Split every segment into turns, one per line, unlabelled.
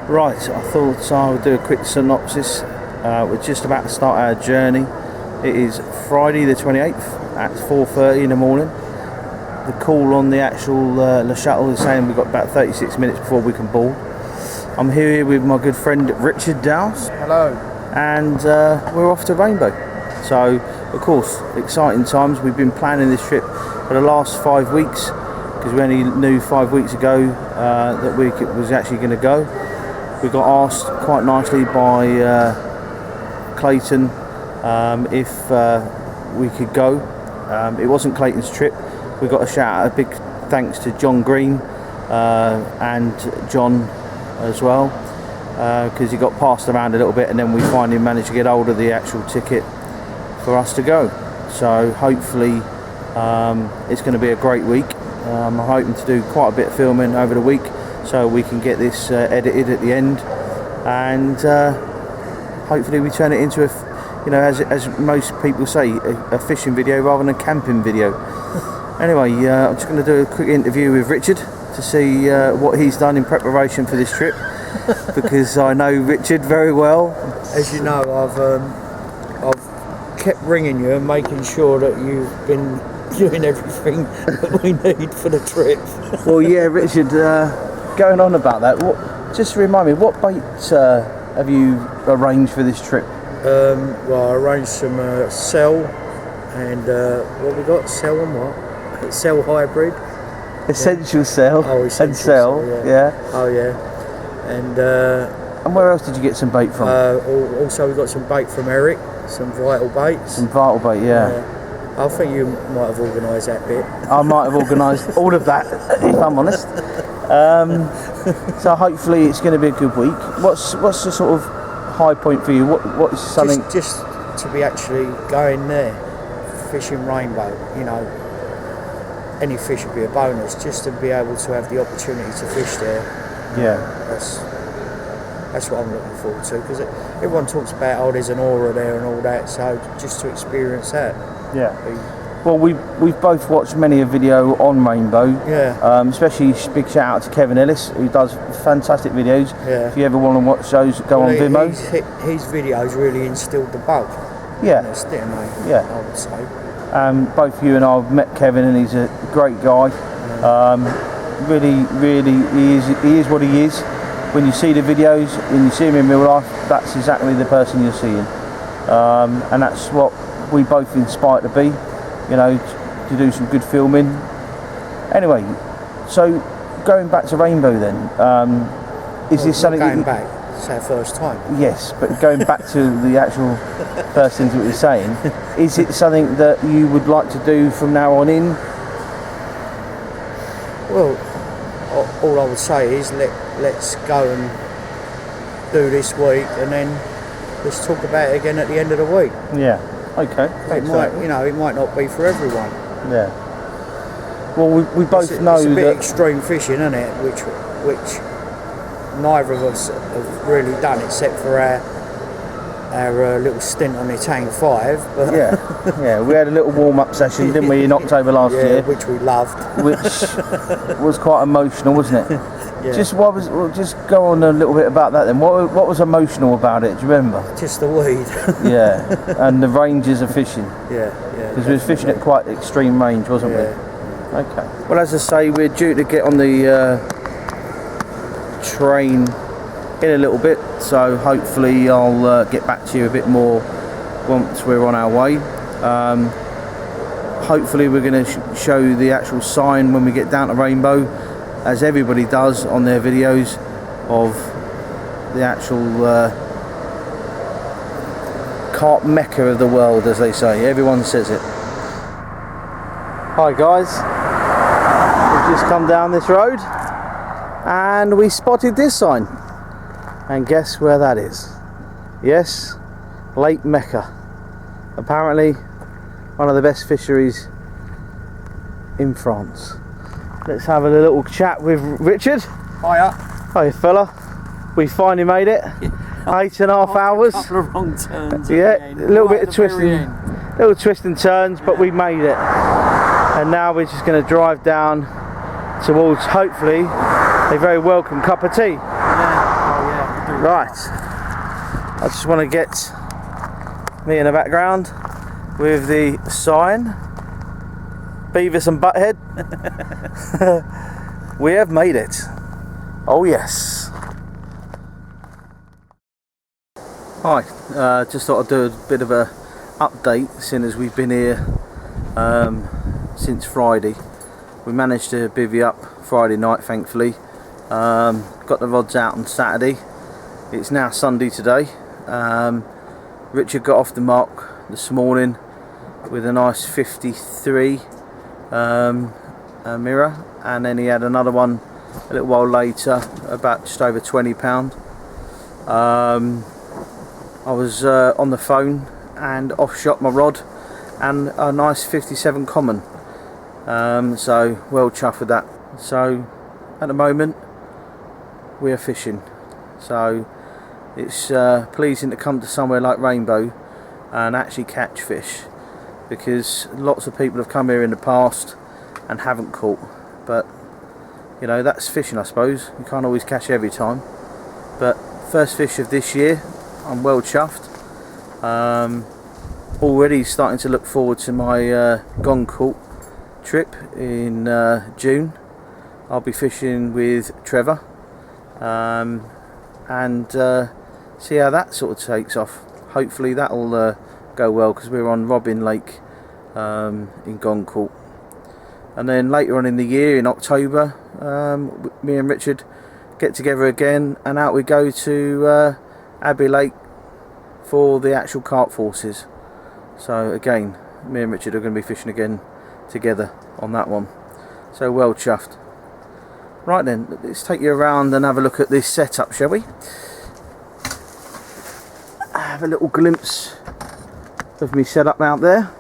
Right, I thought I would do a quick synopsis. We're just about to start our journey. It is Friday the 28th at 4:30 in the morning. The call on the actual Le Shuttle is saying we've got about 36 minutes before we can board. I'm here with my good friend Richard Dowse.
Hello.
And we're off to Rainbow. So, of course, exciting times. We've been planning this trip for the last 5 weeks because we only knew 5 weeks ago that we was actually going to go. We got asked quite nicely by Clayton if we could go. It wasn't Clayton's trip. We got a shout out, a big thanks to John Green and John as well, because he got passed around a little bit, and then we finally managed to get hold of the actual ticket for us to go. So hopefully it's going to be a great week. I'm hoping to do quite a bit of filming over the week so we can get this edited at the end, and hopefully we turn it into a, you know, as most people say, a fishing video rather than a camping video. Anyway, I'm just going to do a quick interview with Richard to see what he's done in preparation for this trip, because I know Richard very well.
As you know, I've kept ringing you and making sure that you've been doing everything that we need for the trip.
Well, yeah, Richard, going on about that, just remind me, what baits have you arranged for this trip?
Well, I arranged some cell and what we got? Cell and what? Cell hybrid.
Essential cell.
Oh, essential
and cell.
Cell,
Yeah.
Oh yeah. And
where else did you get some bait from?
Also we got some bait from Eric, some vital baits.
Some vital bait, yeah.
I think you might have organised that bit.
I might have organised all of that, if I'm honest. So hopefully it's going to be a good week. What's the sort of high point for you? What is something?
Just to be actually going there, fishing Rainbow. You know, any fish would be a bonus. Just to be able to have the opportunity to fish there.
Yeah.
That's what I'm looking forward to, because everyone talks about, oh, there's an aura there and all that. So just to experience that.
Yeah. Well, we've both watched many a video on Rainbow.
Yeah.
Especially big shout out to Kevin Ellis, who does fantastic videos.
Yeah.
If you ever want to watch those, go on Vimeo.
His videos really instilled the bug.
Yeah.
Didn't they?
Yeah.
I would say.
Both you and I have met Kevin, and he's a great guy. Yeah. Really, he is what he is. When you see the videos, when you see him in real life, that's exactly the person you're seeing, and that's what we both inspire to be, you know, to do some good filming. Anyway, so going back to Rainbow then, is this something
going back? It's our first time.
Yes, but going back to the actual first things that we were saying, is it something that you would like to do from now on in?
Well, all I would say is let's go and do this week, and then let's talk about it again at the end of the week.
Yeah. Okay. Thanks.
It might not be for everyone.
Yeah. Well, we both know
it's a bit
that
extreme fishing, isn't it? Which neither of us have really done, except for our little stint on the Tang 5. But
yeah, we had a little warm-up session, didn't we, in October last year?
Which we loved.
Which was quite emotional, wasn't it?
Yeah.
Just go on a little bit about that then. What was emotional about it? Do you remember?
Just the weed.
Yeah, and the ranges of fishing.
Yeah.
Because we were fishing at quite extreme range, wasn't we? Okay. Well, as I say, we're due to get on the train in a little bit, so hopefully I'll get back to you a bit more once we're on our way. Hopefully we're going to show the actual sign when we get down to Rainbow, as everybody does on their videos, of the actual carp mecca of the world, as they say. Everyone says it. Hi guys, we've just come down this road and we spotted this sign, and guess where that is? Yes, Lake Mecca. Apparently one of the best fisheries in France. Let's have a little chat with Richard.
Hiya.
Hi fella. We finally made it. 8.5 hours.
A couple of wrong turns.
Yeah, a little bit of twist and turns, but we made it. And now we're just going to drive down towards, hopefully, a very welcome cup of tea.
Yeah. Oh yeah.
Right, I just want to get me in the background with the sign, Beavis and Butthead. We have made it. Oh yes. Hi, just thought I'd do a bit of a update, seeing as we've been here since Friday. We managed to bivvy up Friday night, thankfully. Got the rods out on Saturday. It's now Sunday today. Richard got off the mark this morning with a nice 53 mirror, and then he had another one a little while later, about just over £20. I was on the phone and off-shot my rod and a nice 57 common, so well chuffed with that. So at the moment we are fishing, so it's pleasing to come to somewhere like Rainbow and actually catch fish, because lots of people have come here in the past and haven't caught, but you know, that's fishing, I suppose. You can't always catch every time, but first fish of this year, I'm well chuffed. Already starting to look forward to my Gone Caught trip in June. I'll be fishing with Trevor and see how that sort of takes off. Hopefully that'll go well, because we're on Robin Lake in Gone Caught. And then later on in the year, in October, me and Richard get together again, and out we go to Abbey Lake for the actual carp forces. So again, me and Richard are going to be fishing again together on that one. So well chuffed. Right then, let's take you around and have a look at this setup, shall we? Have a little glimpse of me setup out there.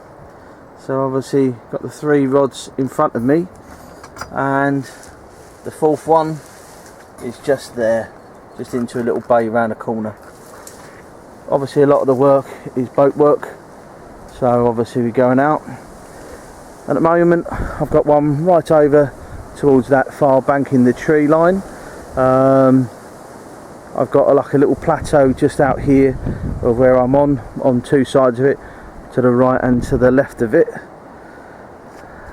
So obviously got the 3 rods in front of me, and the 4th one is just there, just into a little bay around the corner. Obviously a lot of the work is boat work, so obviously we're going out. At the moment I've got one right over towards that far bank in the tree line. I've got like a little plateau just out here of where I'm on 2 sides of it, to the right and to the left of it.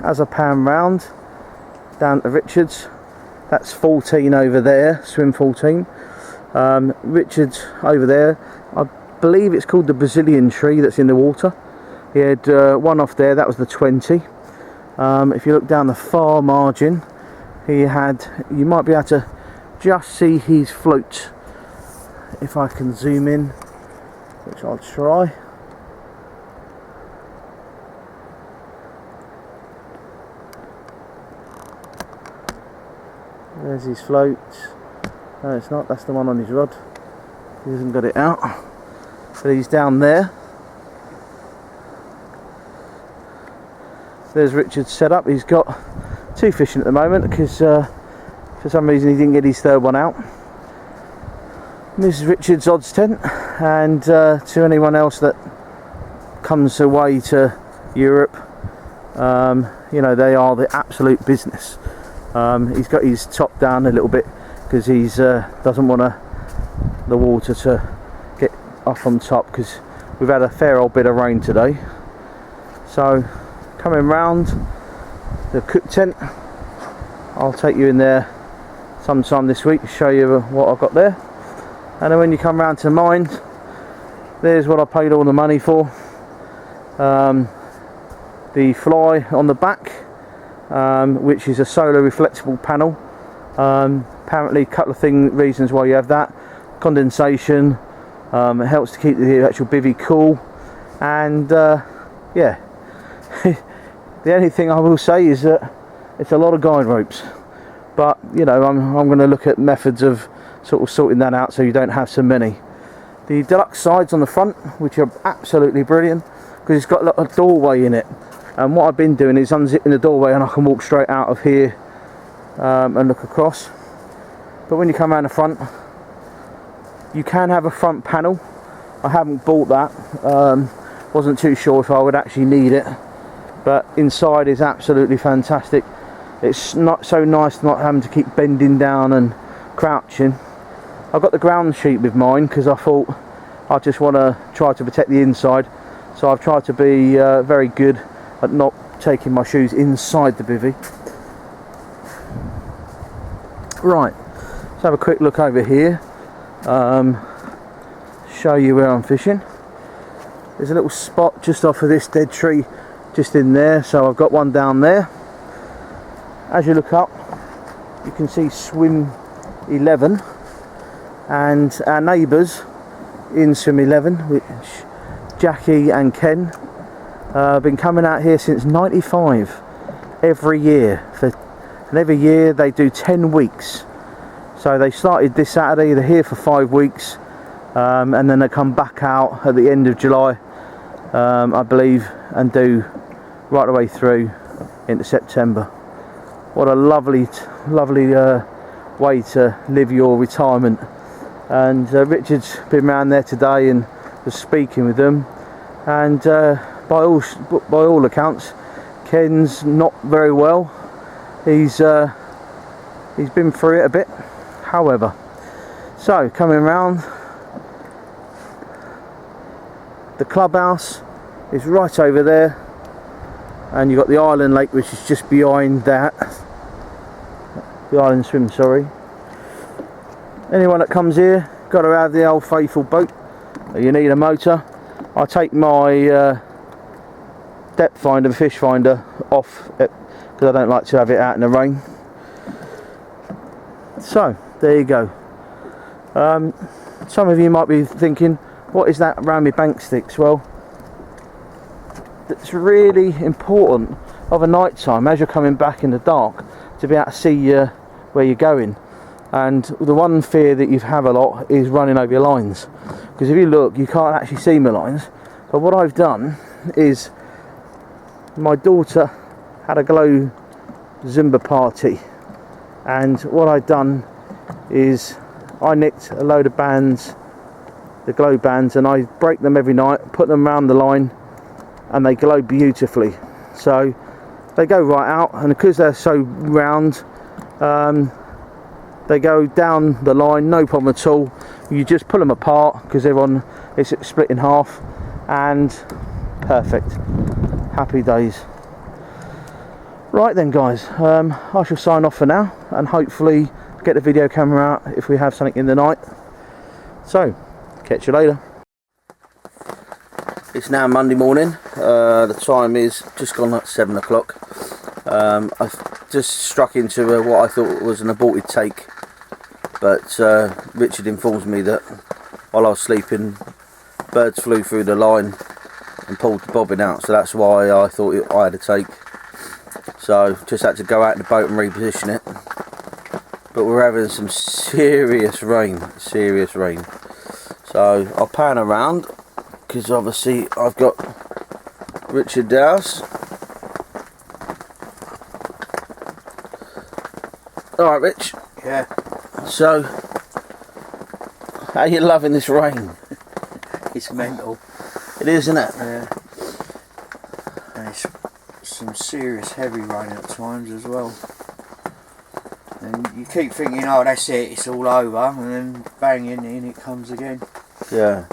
As I pan round down to Richard's, that's 14 over there, swim 14. Richard's over there, I believe it's called the Brazilian tree that's in the water. He had one off there, that was the 20. If you look down the far margin, he had, you might be able to just see his float if I can zoom in, which I'll try. There's his float. No, it's not, that's the one on his rod. He hasn't got it out, but he's down there. There's Richard's setup. He's got 2 fishing at the moment, because for some reason he didn't get his 3rd one out. And this is Richard's odds tent, and to anyone else that comes away to Europe, you know, they are the absolute business. He's got his top down a little bit, because he doesn't want the water to get up on top, because we've had a fair old bit of rain today. So coming round the cook tent, I'll take you in there sometime this week to show you what I've got there. And then when you come round to mine, there's what I paid all the money for. The fly on the back, which is a solar reflectable panel. Apparently a couple of reasons why you have that: condensation, it helps to keep the actual bivvy cool, and yeah. The only thing I will say is that it's a lot of guide ropes, but you know, I'm going to look at methods of sort of sorting that out so you don't have so many. The deluxe sides on the front, which are absolutely brilliant, because it's got a doorway in it, and what I've been doing is unzipping the doorway and I can walk straight out of here and look across. But when you come around the front, you can have a front panel. I haven't bought that, wasn't too sure if I would actually need it, but inside is absolutely fantastic. It's not so nice not having to keep bending down and crouching. I've got the ground sheet with mine because I thought I just want to try to protect the inside, so I've tried to be very good at not taking my shoes inside the bivvy. Right, let's have a quick look over here, show you where I'm fishing. There's a little spot just off of this dead tree just in there, so I've got one down there. As you look up, you can see swim 11, and our neighbours in swim 11, which Jackie and Ken, have been coming out here since '95 every year, and every year they do 10 weeks. So they started this Saturday, they're here for 5 weeks, and then they come back out at the end of July, I believe, and do right the way through into September. What a lovely way to live your retirement. And Richard's been around there today and was speaking with them, and by all accounts, Ken's not very well. He's been through it a bit. However, so coming round, the clubhouse is right over there, and you've got the island lake, which is just behind that. The island swim, sorry. Anyone that comes here, got to have the old faithful boat. You need a motor. I take my depth finder, fish finder off it because I don't like to have it out in the rain. So there you go. Some of you might be thinking, what is that around my bank sticks? Well, it's really important of a night time as you're coming back in the dark to be able to see where you're going. And the one fear that you have a lot is running over your lines, because if you look, you can't actually see my lines. But what I've done is, my daughter had a glow Zumba party, and what I've done is I nicked a load of bands, the glow bands, and I break them every night, put them around the line, and they glow beautifully. So they go right out, and because they're so round, they go down the line, no problem at all. You just pull them apart because it's split in half, and perfect. Happy days. Right then, guys, I shall sign off for now, and hopefully get the video camera out if we have something in the night. So, catch you later. It's now Monday morning. The time is just gone like 7 o'clock. I've just struck into what I thought was an aborted take, but Richard informs me that while I was sleeping, birds flew through the line and pulled the bobbin out, so that's why I thought I had a take. So just had to go out in the boat and reposition it. But we're having some serious rain. So I'll pan around, because obviously I've got Richard Dowse. Alright, Rich.
Yeah.
So, how are you loving this rain?
It's mental.
It is, isn't it?
Yeah. And it's some serious heavy rain at times as well. And you keep thinking, oh, that's it, it's all over, and then bang, in it comes again.
Yeah.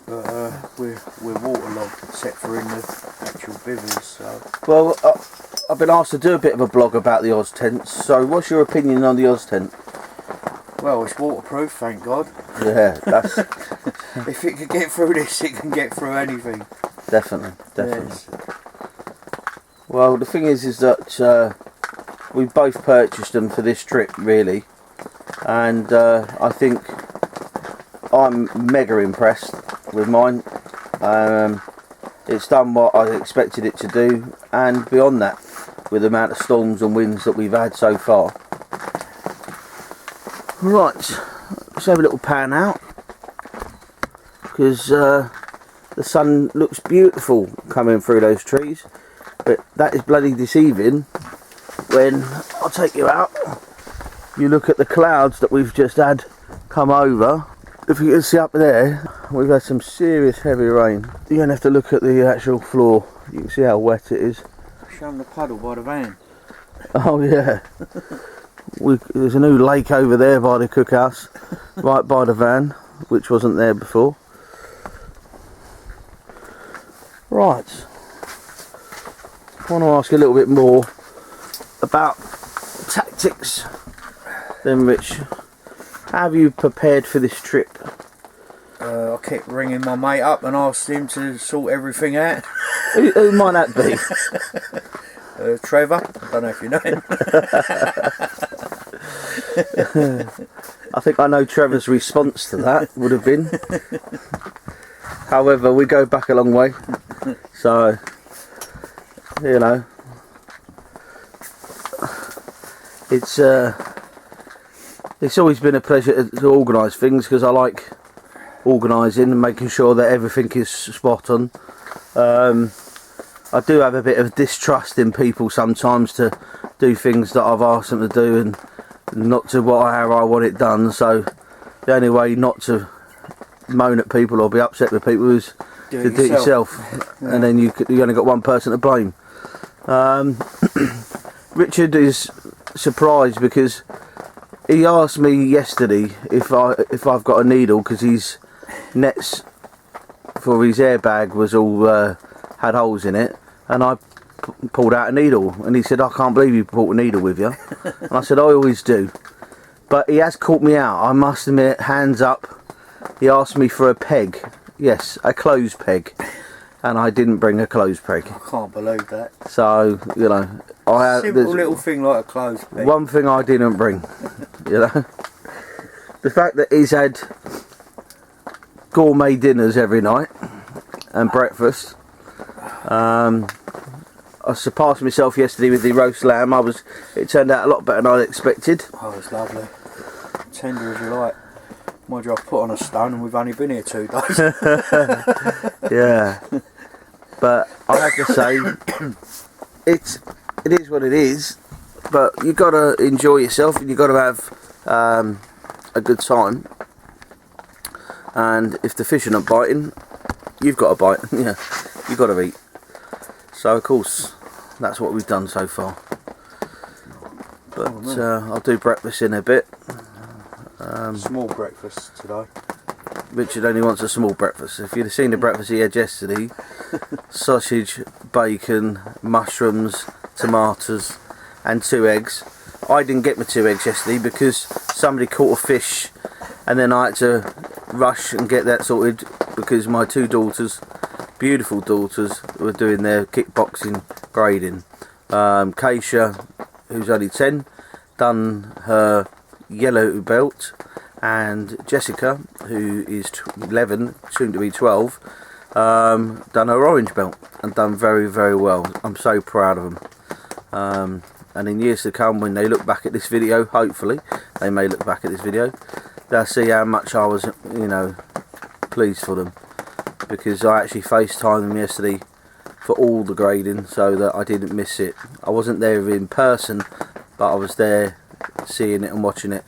But we're waterlogged except for in the actual bivvies. So.
Well, I've been asked to do a bit of a blog about the Oz tent. So, what's your opinion on the Oz tent?
Well, it's waterproof, thank God.
Yeah, that's
if it can get through this, it can get through anything.
definitely.
Yes.
Well, the thing is that we both purchased them for this trip, really, and I think I'm mega impressed with mine. It's done what I expected it to do, and beyond that, with the amount of storms and winds that we've had so far. Right, let's have a little pan out, because the sun looks beautiful coming through those trees, but that is bloody deceiving when I'll take you out. You look at the clouds that we've just had come over. If you can see up there, we've had some serious heavy rain. You're going to have to look at the actual floor. You can see how wet it is.
Show them the puddle by the van.
Oh yeah. there's a new lake over there by the cookhouse, right by the van, which wasn't there before. Right, I want to ask a little bit more about tactics then, Rich. How have you prepared for this trip?
I kept ringing my mate up and asked him to sort everything out.
Who might that be?
Trevor, I don't know if you know him.
I think I know Trevor's response to that would have been. However, we go back a long way, so you know, it's always been a pleasure to organise things, because I like organising and making sure that everything is spot on. I do have a bit of distrust in people sometimes to do things that I've asked them to do and not to how I want it done, so the only way not to moan at people or be upset with people is to do it yourself. Yeah. And then you only got one person to blame. Richard is surprised because he asked me yesterday if I've got a needle, because his nets for his airbag was all had holes in it, and I pulled out a needle, and he said, I can't believe you brought a needle with you. And I said, I always do. But he has caught me out, I must admit, hands up. He asked me for a peg, yes, a clothes peg, and I didn't bring a clothes peg.
I can't believe that.
So, you know,
simple little thing like a clothes peg.
One thing I didn't bring, you know. The fact that he's had gourmet dinners every night and breakfast. I surpassed myself yesterday with the roast lamb. It turned out a lot better than I expected.
Oh, it's lovely. Tender as you like. Mind you, I've put on a stone and we've only been here 2 days.
Yeah. But I have to say, it is what it is. But you've got to enjoy yourself, and you've got to have a good time. And if the fish are not biting, you've got to bite. Yeah, you've got to eat. So of course, that's what we've done so far. But I'll do breakfast in a bit.
Small breakfast today.
Richard only wants a small breakfast. If you'd have seen the breakfast he had yesterday, sausage, bacon, mushrooms, tomatoes and 2 eggs. I didn't get my 2 eggs yesterday because somebody caught a fish, and then I had to rush and get that sorted because my 2 daughters, beautiful daughters, were doing their kickboxing grading. Keisha, who's only 10, done her yellow belt, and Jessica, who is 11, soon to be 12, done her orange belt and done very, very well. I'm so proud of them. And in years to come, when they look back at this video, hopefully they may look back at this video, they'll see how much I was, you know, pleased for them, because I actually FaceTimed them yesterday for all the grading so that I didn't miss it. I wasn't there in person, but I was there seeing it and watching it,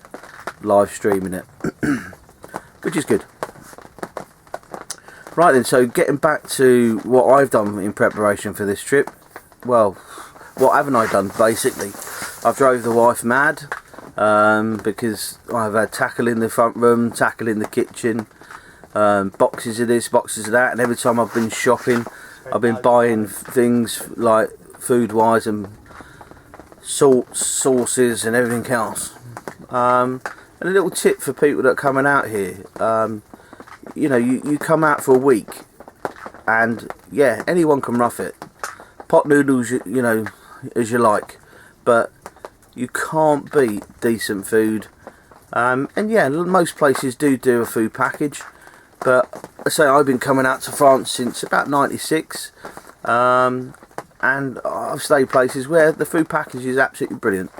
live streaming it, which is good. Right then, so getting back to what I've done in preparation for this trip. Well, what haven't I done basically? I've drove the wife mad because I've had tackle in the front room, tackle in the kitchen, boxes of this, boxes of that, and every time I've been shopping I've been buying things like food wise and salts, sauces and everything else. And a little tip for people that are coming out here, you know, you come out for a week and yeah, anyone can rough it. Pot noodles, you know, as you like, but you can't beat decent food. And yeah, most places do a food package, but I say I've been coming out to France since about '96, and I've stayed places where the food package is absolutely brilliant.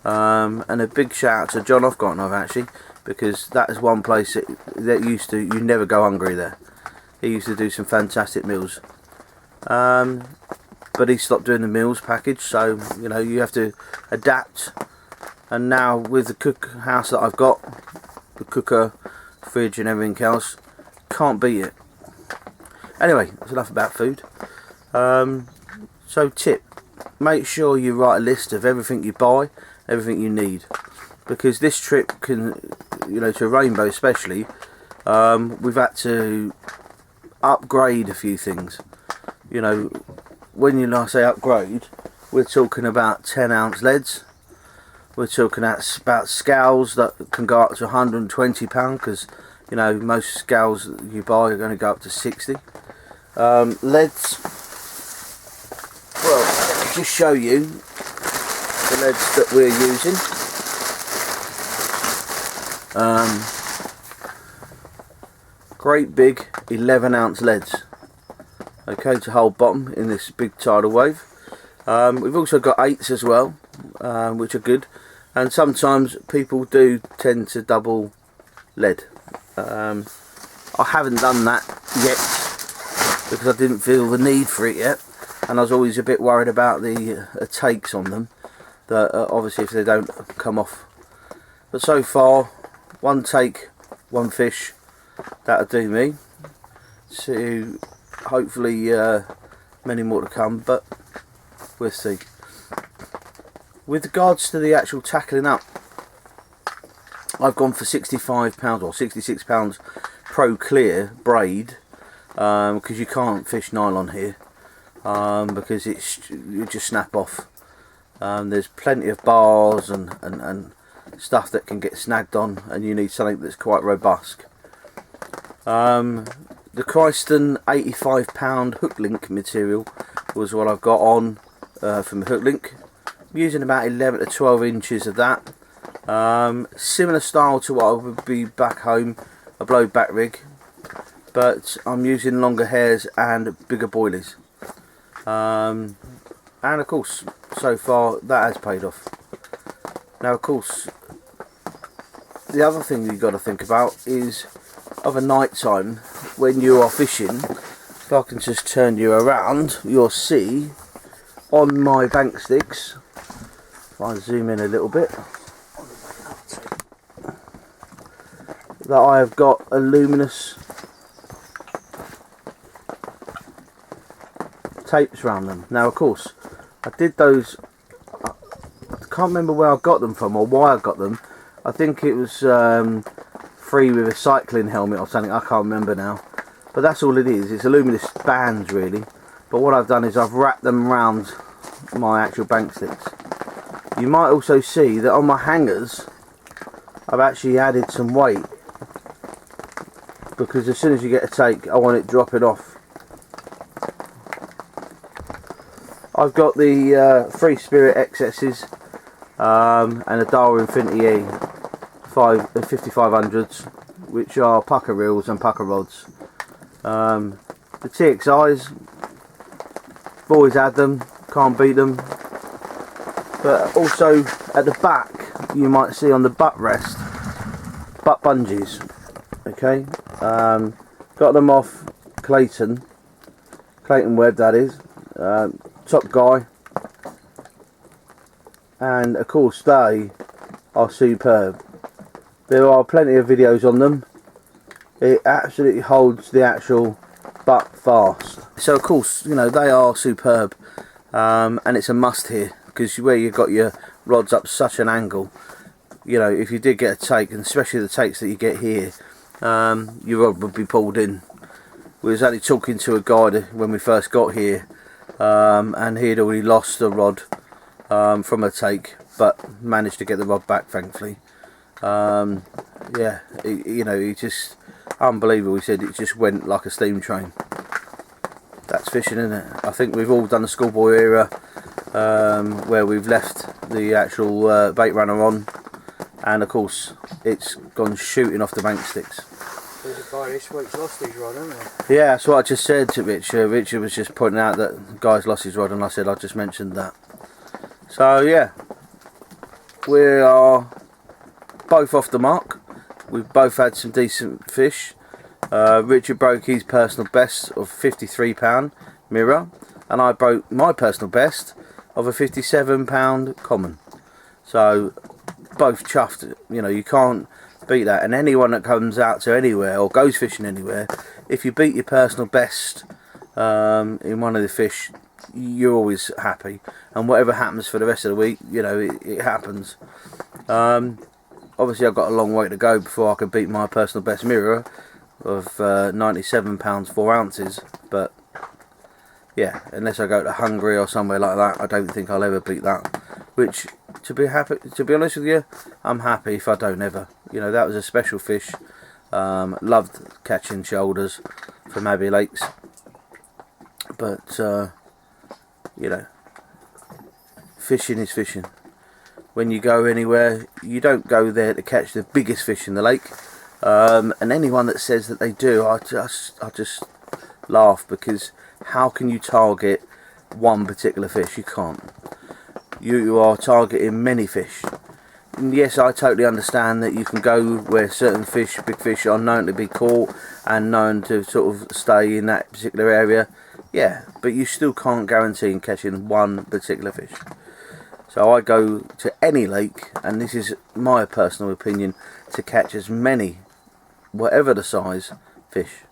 And a big shout out to John Ofgartnov actually, because that is one place that used to, you never go hungry there. He used to do some fantastic meals, but he stopped doing the meals package, so you know, you have to adapt. And now with the cook house that I've got, the cooker, fridge and everything else, can't beat it. Anyway, that's enough about food. So tip, make sure you write a list of everything you buy everything you need, because this trip can, you know, to Rainbow especially, we've had to upgrade a few things. You know, when I say upgrade, we're talking about 10-ounce leads. We're talking about scales that can go up to £120, because, you know, most scales that you buy are going to go up to 60. Leads, well, let me just show you the leads that we're using. Great big 11-ounce leads, okay, to hold bottom in this big tidal wave. We've also got 8s as well, which are good, and sometimes people do tend to double lead. I haven't done that yet because I didn't feel the need for it yet, and I was always a bit worried about the takes on them, that obviously if they don't come off. But so far, one take, one fish, that'll do me. So hopefully many more to come, but we'll see. With regards to the actual tackling up, I've gone for £65 or £66 Pro Clear braid, because you can't fish nylon here, because you just snap off. There's plenty of bars and stuff that can get snagged on, and you need something that's quite robust. The Christen £85 hook link material was what I've got on from the hook link. I'm using about 11 to 12 inches of that. Similar style to what I would be back home, a blow back rig, but I'm using longer hairs and bigger boilies. And of course, so far that has paid off. Now of course, the other thing you've got to think about is of a night time when you are fishing. If I can just turn you around, you'll see on my bank sticks, if I zoom in a little bit, that I have got a luminous tapes around them. Now of course, I did those, I can't remember where I got them from or why I got them. I think it was free with a cycling helmet or something, I can't remember now. But that's all it is, it's a luminous bands really. But what I've done is I've wrapped them around my actual bank sticks. You might also see that on my hangers I've actually added some weight, because as soon as you get a take I want it dropping off. I've got the Free Spirit XS's and a Dowse Infinity E 5500s, which are pucker reels and pucker rods. The TXIs, I've always had them, can't beat them. But also at the back you might see on the butt rest, butt bungees. Okay, got them off Clayton Webb, that is, top guy, and of course they are superb. There are plenty of videos on them. It absolutely holds the actual butt fast. So of course, you know, they are superb, and it's a must here, because where you've got your rods up such an angle, you know, if you did get a take, and especially the takes that you get here, your rod would be pulled in. We was only talking to a guy when we first got here, and he had already lost the rod from a take, but managed to get the rod back, thankfully. Yeah, you know, he just unbelievable. He said it just went like a steam train. That's fishing, isn't it? I think we've all done the schoolboy era, where we've left the actual bait runner on, and of course it's gone shooting off the bank sticks.
There's a guy this week's lost his rod, hasn't there?
Yeah, that's what I just said to Richard. Richard was just pointing out that the guy's lost his rod, and I said I just mentioned that. So yeah, we are both off the mark. We've both had some decent fish. Richard broke his personal best of £53 mirror, and I broke my personal best of a £57 common. So both chuffed. You know, you can't beat that. And anyone that comes out to anywhere or goes fishing anywhere, if you beat your personal best in one of the fish, you're always happy, and whatever happens for the rest of the week, you know, it happens. Obviously I've got a long way to go before I can beat my personal best mirror of £97 4 ounces, but yeah, unless I go to Hungary or somewhere like that, I don't think I'll ever beat that. Which, to be honest with you, I'm happy if I don't ever. You know, that was a special fish. Loved catching shoulders from Abbey Lakes, but you know, fishing is fishing. When you go anywhere, you don't go there to catch the biggest fish in the lake. And anyone that says that they do, I just laugh, because how can you target one particular fish? You can't. You are targeting many fish. And yes, I totally understand that you can go where certain fish, big fish, are known to be caught and known to sort of stay in that particular area. Yeah, but you still can't guarantee catching one particular fish. So I go to any lake, and this is my personal opinion, to catch as many, whatever the size, fish.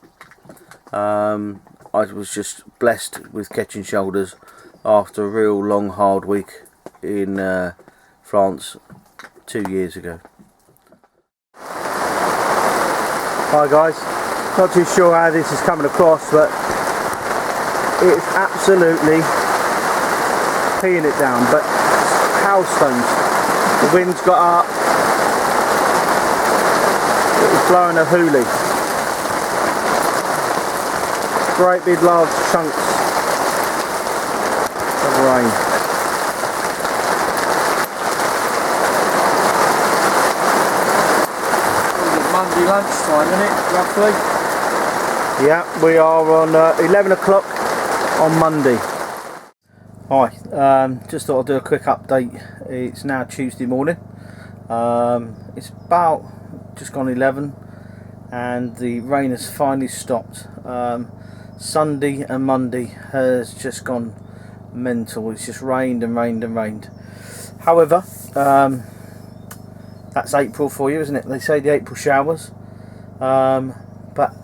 I was just blessed with catching shoulders after a real long hard week in France 2 years ago. Hi guys, not too sure how this is coming across, but it's absolutely peeing it down, but hailstones. The wind's got up, it was blowing a hoolie. Great big large chunks of rain.
Monday lunchtime, isn't it, roughly?
Yeah, we are on 11 o'clock on Monday. Hi, just thought I'd do a quick update. It's now Tuesday morning. It's about just gone 11, and the rain has finally stopped. Sunday and Monday has just gone mental. It's just rained and rained and rained. However, that's April for you, isn't it? They say the April showers, but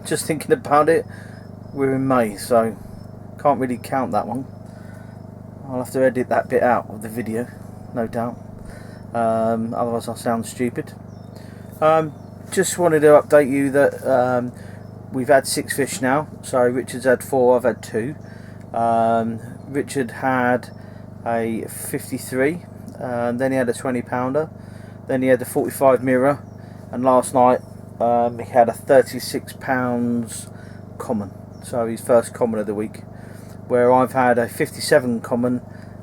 just thinking about it, we're in May, so can't really count that one. I'll have to edit that bit out of the video, no doubt, otherwise I'll sound stupid. Just wanted to update you that we've had 6 fish now. So Richard's had 4, I've had 2. Richard had a 53, then he had a 20 pounder, then he had the 45 mirror, and last night he had a 36 pounds common, so his first common of the week, where I've had a 57 common,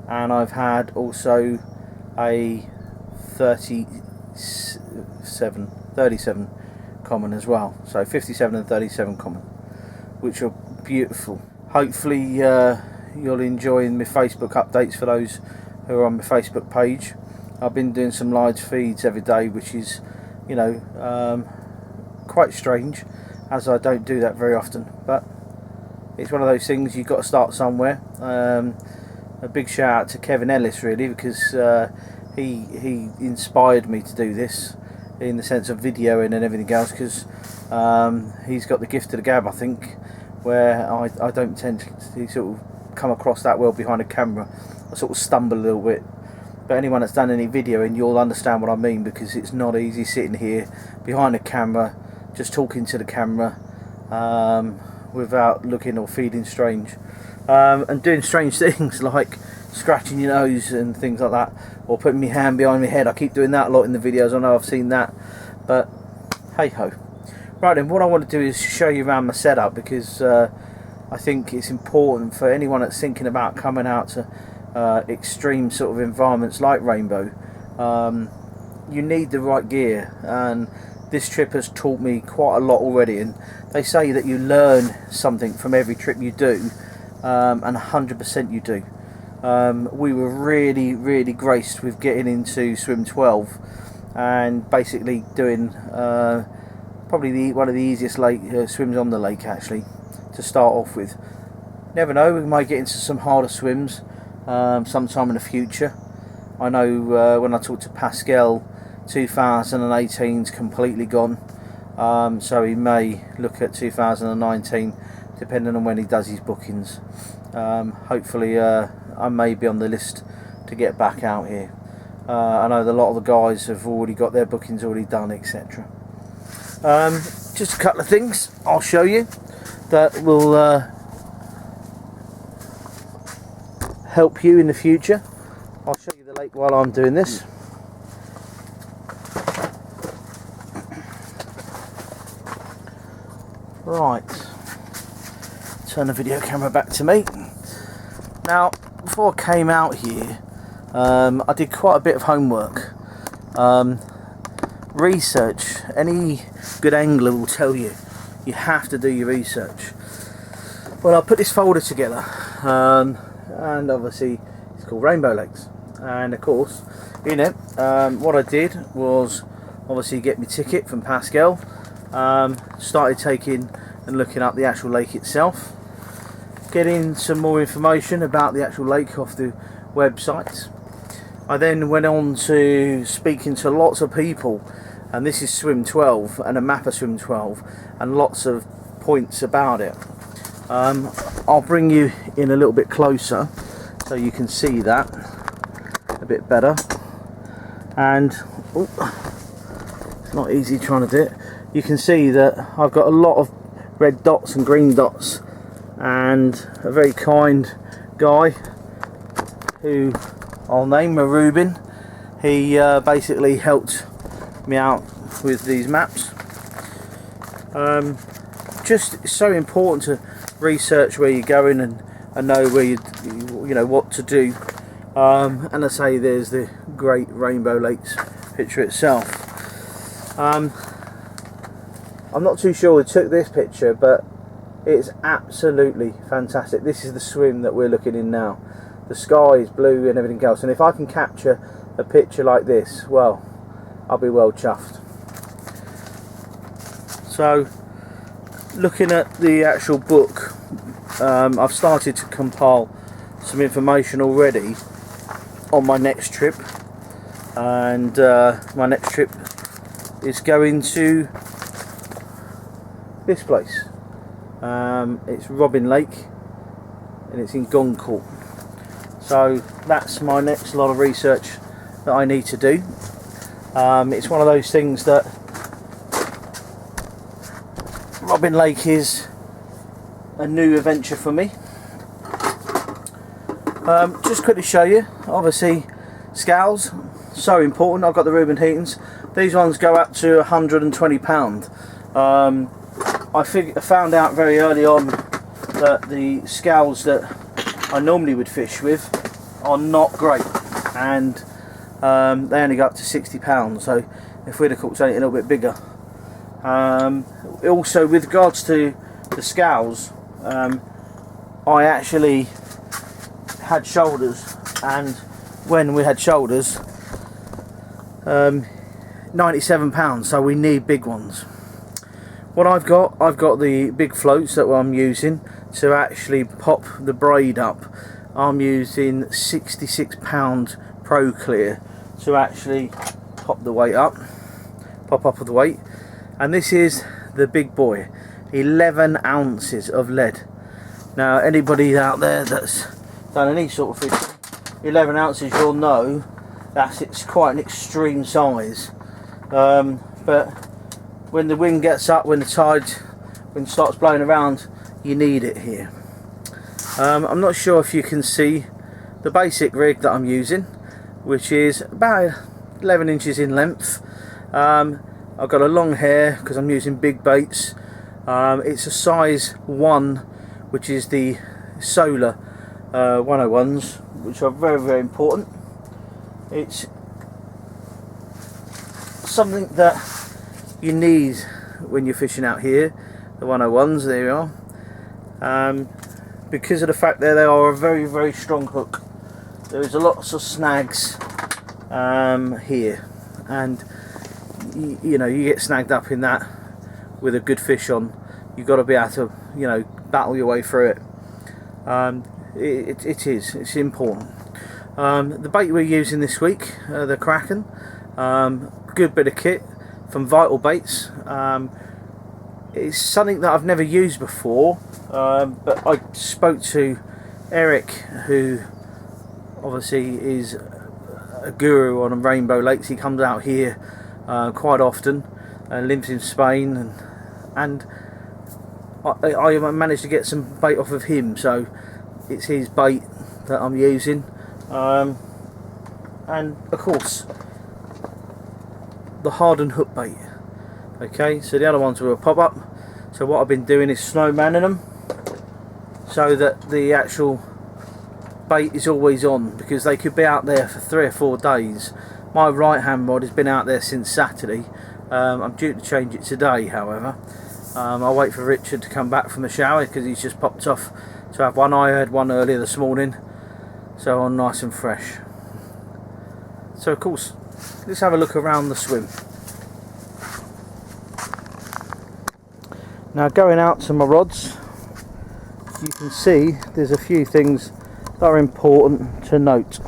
and I've had also a 37 common as well. So 57 and 37 common, which are beautiful. Hopefully you'll enjoy my Facebook updates for those who are on my Facebook page. I've been doing some live feeds every day, which is, you know, quite strange, as I don't do that very often, but it's one of those things, you've got to start somewhere. A big shout out to Kevin Ellis, really, because he inspired me to do this, in the sense of videoing and everything else, because he's got the gift of the gab, I think, where I don't tend to sort of come across that well behind a camera. I sort of stumble a little bit, but anyone that's done any videoing, you'll understand what I mean, because it's not easy sitting here behind a camera just talking to the camera without looking or feeling strange, and doing strange things like scratching your nose and things like that, or putting my hand behind my head. I keep doing that a lot in the videos. I know I've seen that, but hey ho. Right then, what I want to do is show you around my setup, because I think it's important for anyone that's thinking about coming out to extreme sort of environments like Rainbow. You need the right gear, and this trip has taught me quite a lot already, and they say that you learn something from every trip you do, and 100% you do. We were really graced with getting into swim 12 and basically doing probably one of the easiest lake swims on the lake, actually, to start off with. Never know, we might get into some harder swims sometime in the future. I know when I talked to Pascal, 2018's completely gone, so he may look at 2019 depending on when he does his bookings. Hopefully I may be on the list to get back out here. I know that a lot of the guys have already got their bookings already done, etc. Just a couple of things I'll show you that will help you in the future. I'll show you the lake while I'm doing this. Right, turn the video camera back to me. Now, before I came out here, I did quite a bit of homework. Research. Any good angler will tell you, you have to do your research. Well, I put this folder together, and obviously it's called Rainbow Lakes. And of course, in it, what I did was obviously get my ticket from Pascal. Started taking and looking up the actual lake itself, getting some more information about the actual lake off the websites. I then went on to speaking to lots of people, and this is Swim 12 and a map of Swim 12 and lots of points about it. I'll bring you in a little bit closer so you can see that a bit better. And it's not easy trying to do it. You can see that I've got a lot of red dots and green dots, and a very kind guy who I'll name Ruben. He basically helped me out with these maps. Just it's so important to research where you're going and know where you know what to do. And I say there's the great Rainbow Lakes picture itself. I'm not too sure who took this picture, but it's absolutely fantastic. This is the swim that we're looking in now. The sky is blue and everything else, and if I can capture a picture like this, well, I'll be well chuffed. So, looking at the actual book, I've started to compile some information already on my next trip, and my next trip is going to this place. It's Robin Lake, and it's in Goncourt. So that's my next lot of research that I need to do. It's one of those things that Robin Lake is a new adventure for me. Just quickly show you, obviously scales, so important. I've got the Ruben Hartjes. These ones go up to £120. I found out very early on that the scales that I normally would fish with are not great, and they only go up to £60. So if we'd have caught something a little bit bigger. Also, with regards to the scales, I actually had shoulders, and when we had shoulders, £97. So we need big ones. What I've got the big floats that I'm using to actually pop the braid up. I'm using £66 Pro Clear to actually pop the weight up, pop up the weight, and this is the big boy, 11 ounces of lead. Now, anybody out there that's done any sort of fishing, 11 ounces, you'll know that it's quite an extreme size. But when the wind gets up, when the tide starts blowing around, you need it here. I'm not sure if you can see the basic rig that I'm using, which is about 11 inches in length. I've got a long hair because I'm using big baits. It's a size 1, which is the solar 101s, which are very, very important. It's something that you need when you're fishing out here, the 101s, there you are. Because of the fact that they are a very, very strong hook. There is lots of snags here, and you know, you get snagged up in that with a good fish on, you've got to be able to, you know, battle your way through it. It's important. The bait we're using this week, the Kraken, good bit of kit from Vital Baits. It's something that I've never used before, but I spoke to Eric, who obviously is a guru on Rainbow Lakes, he comes out here quite often, lives in Spain, and I managed to get some bait off of him, so it's his bait that I'm using, and of course the hardened hook bait. Okay, so the other ones will pop up. So what I've been doing is snowmanning them so that the actual bait is always on, because they could be out there for 3 or 4 days. My right hand rod has been out there since Saturday. I'm due to change it today, however. I'll wait for Richard to come back from the shower because he's just popped off to have one. I had one earlier this morning, so I'm nice and fresh. So of course, let's have a look around the swim. Now, going out to my rods, you can see there's a few things that are important to note.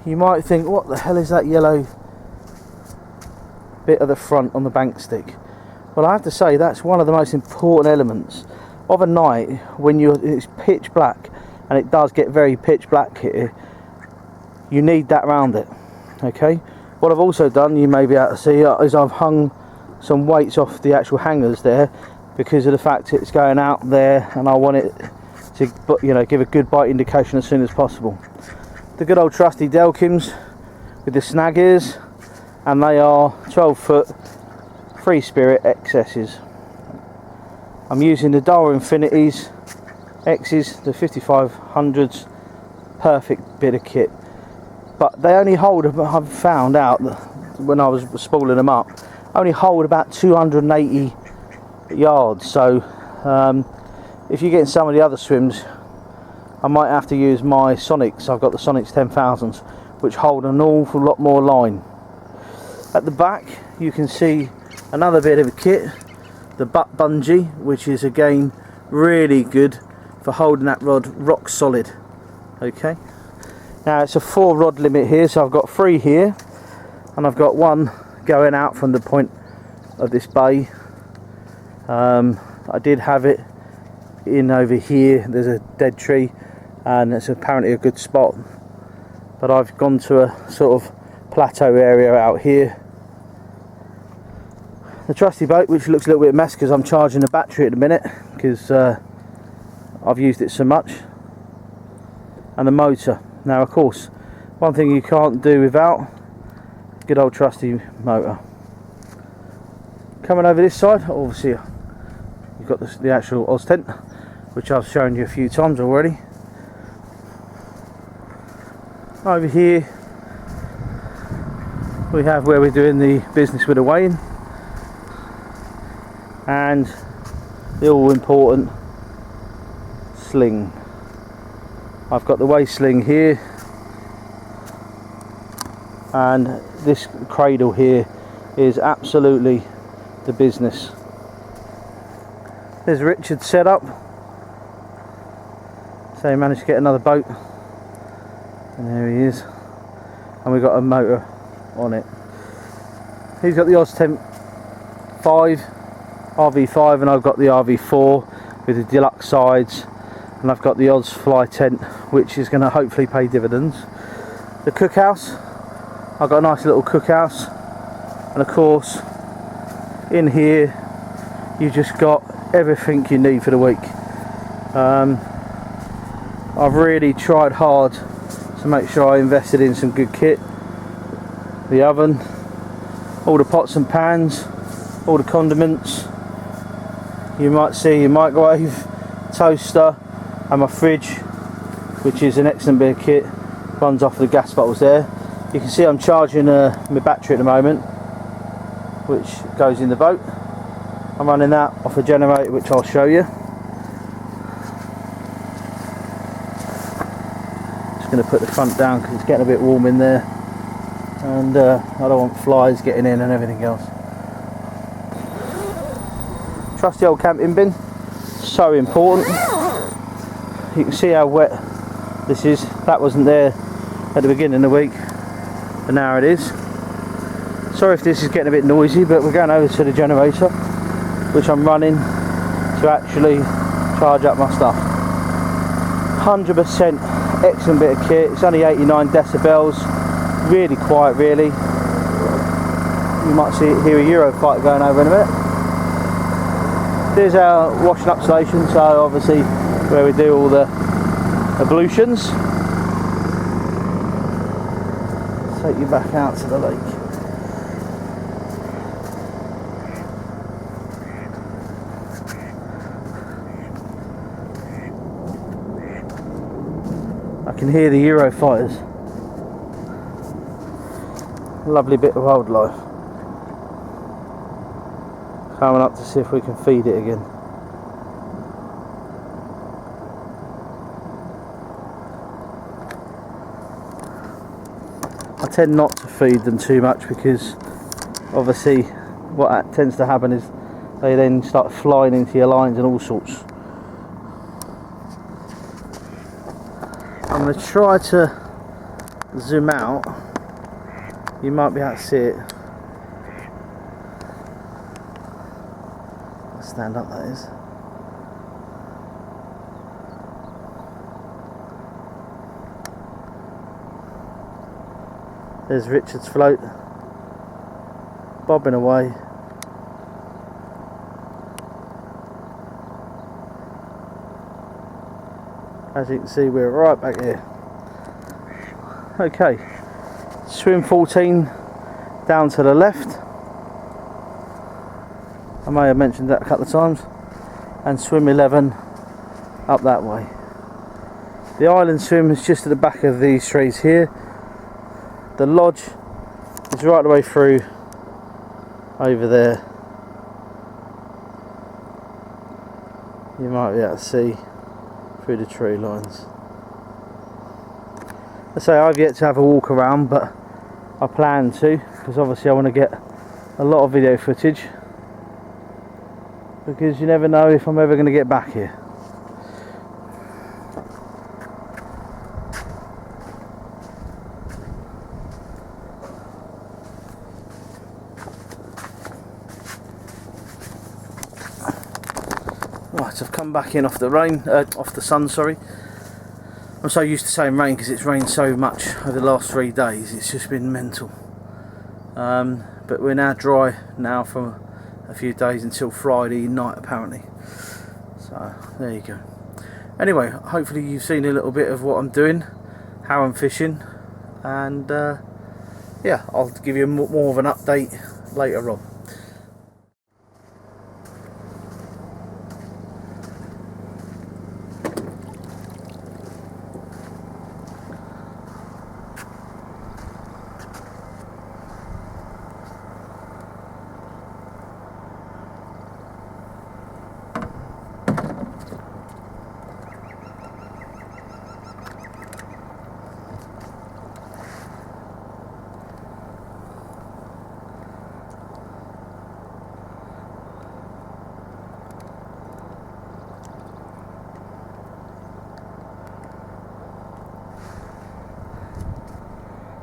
You might think, what the hell is that yellow bit at the front on the bank stick? Well, I have to say that's one of the most important elements of a night when it's pitch black, and it does get very pitch black here. You need that around it. Okay, what I've also done, you may be able to see, is I've hung some weights off the actual hangers there because of the fact it's going out there, and I want it to, you know, give a good bite indication as soon as possible. The good old trusty Delkims with the snag ears, and they are 12-foot Free Spirit XS's. I'm using the Dowse Infinities X's, the 5500s, perfect bit of kit. But they only hold, I've found out that when I was spooling them up, only hold about 280 yards. So if you're getting some of the other swims, I might have to use my Sonics. I've got the Sonics 10,000s, which hold an awful lot more line. At the back you can see another bit of a kit, the butt bungee, which is again really good for holding that rod rock solid. Okay, now it's a 4 rod limit here, so I've got 3 here, and I've got 1 going out from the point of this bay. I did have it in over here, there's a dead tree and it's apparently a good spot, but I've gone to a sort of plateau area out here. The trusty boat, which looks a little bit of a mess because I'm charging the battery at the minute because I've used it so much, and the motor. Now of course, one thing you can't do without, good old trusty motor. Coming over this side, obviously you've got the actual Oz tent, which I've shown you a few times already. Over here we have where we're doing the business with the weighing, and the all important sling. I've got the weigh sling here, and this cradle here is absolutely the business. There's Richard's setup, so he managed to get another boat, and there he is, and we've got a motor on it. He's got the Oz Tent 5 RV5, and I've got the RV4 with the deluxe sides, and I've got the Oz Fly tent, which is going to hopefully pay dividends. The cookhouse, I've got a nice little cookhouse, and of course in here you just got everything you need for the week. I've really tried hard to make sure I invested in some good kit. The oven, all the pots and pans, all the condiments. You might see your microwave, toaster, and my fridge, which is an excellent bit of kit. Runs off the gas bottles there. You can see I'm charging my battery at the moment, which goes in the boat. I'm running that off a generator, which I'll show you. Just going to put the front down because it's getting a bit warm in there, and I don't want flies getting in and everything else. Trusty old camping bin, so important. You can see how wet this is. That wasn't there at the beginning of the week, but now it is. Sorry if this is getting a bit noisy, but we're going over to the generator, which I'm running to actually charge up my stuff. 100% excellent bit of kit. It's only 89 decibels, really quiet really. You might hear a Eurofighter going over in a minute. There's our washing up station, so obviously where we do all the ablutions. Take you back out to the lake. I can hear the Eurofighters. Lovely bit of wildlife. Coming up to see if we can feed it again. I tend not to feed them too much because obviously what tends to happen is they then start flying into your lines and all sorts. I'm going to try to zoom out. You might be able to see it. Stand up, that is. There's Richard's float bobbing away. As you can see, we're right back here. Okay, swim 14 down to the left. I may have mentioned that a couple of times. And swim 11 up that way. The island swim is just at the back of these trees here. The lodge is right the way through over there. You might be able to see through the tree lines. I say I've yet to have a walk around, but I plan to, because obviously I want to get a lot of video footage, because you never know if I'm ever going to get back here. Right, I've come back in off the rain, off the sun, sorry. I'm so used to saying rain because it's rained so much over the last 3 days, it's just been mental. But we're now dry now for a few days until Friday night apparently. So there you go. Anyway, hopefully you've seen a little bit of what I'm doing, how I'm fishing, and yeah, I'll give you more of an update later on.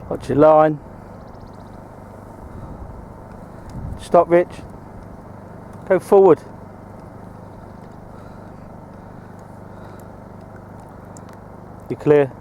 Watch your line. Stop, Rich. Go forward. You're clear.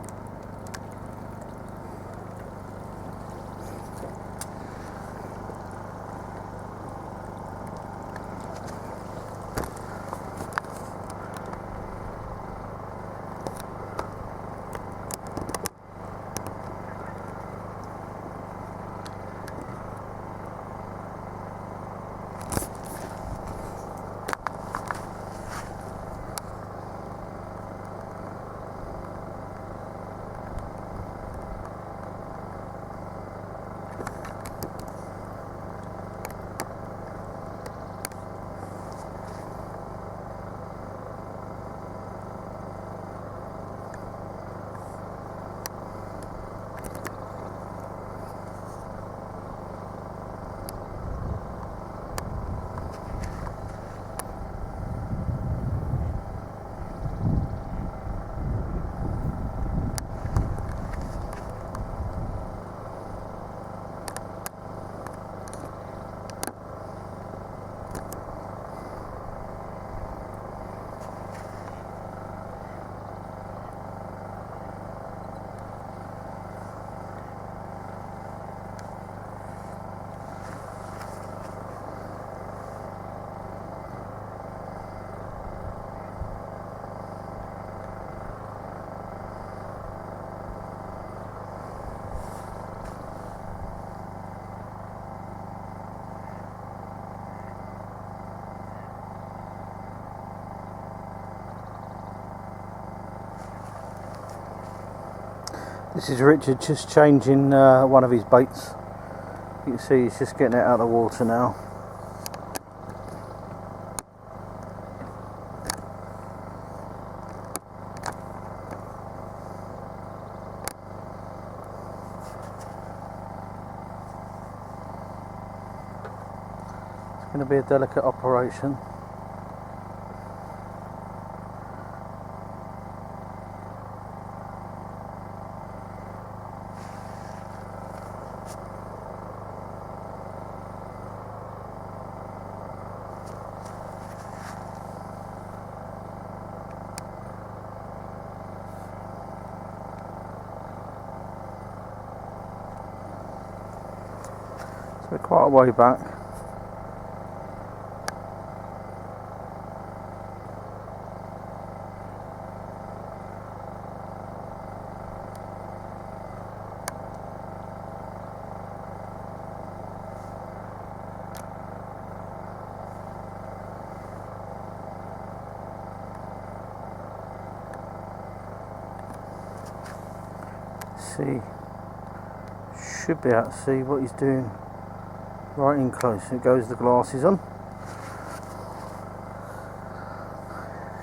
This is Richard just changing one of his baits. You can see he's just getting it out of the water now. It's going to be a delicate operation. So we're quite a way back. See, should be able to see what he's doing right in close. It goes the glasses on.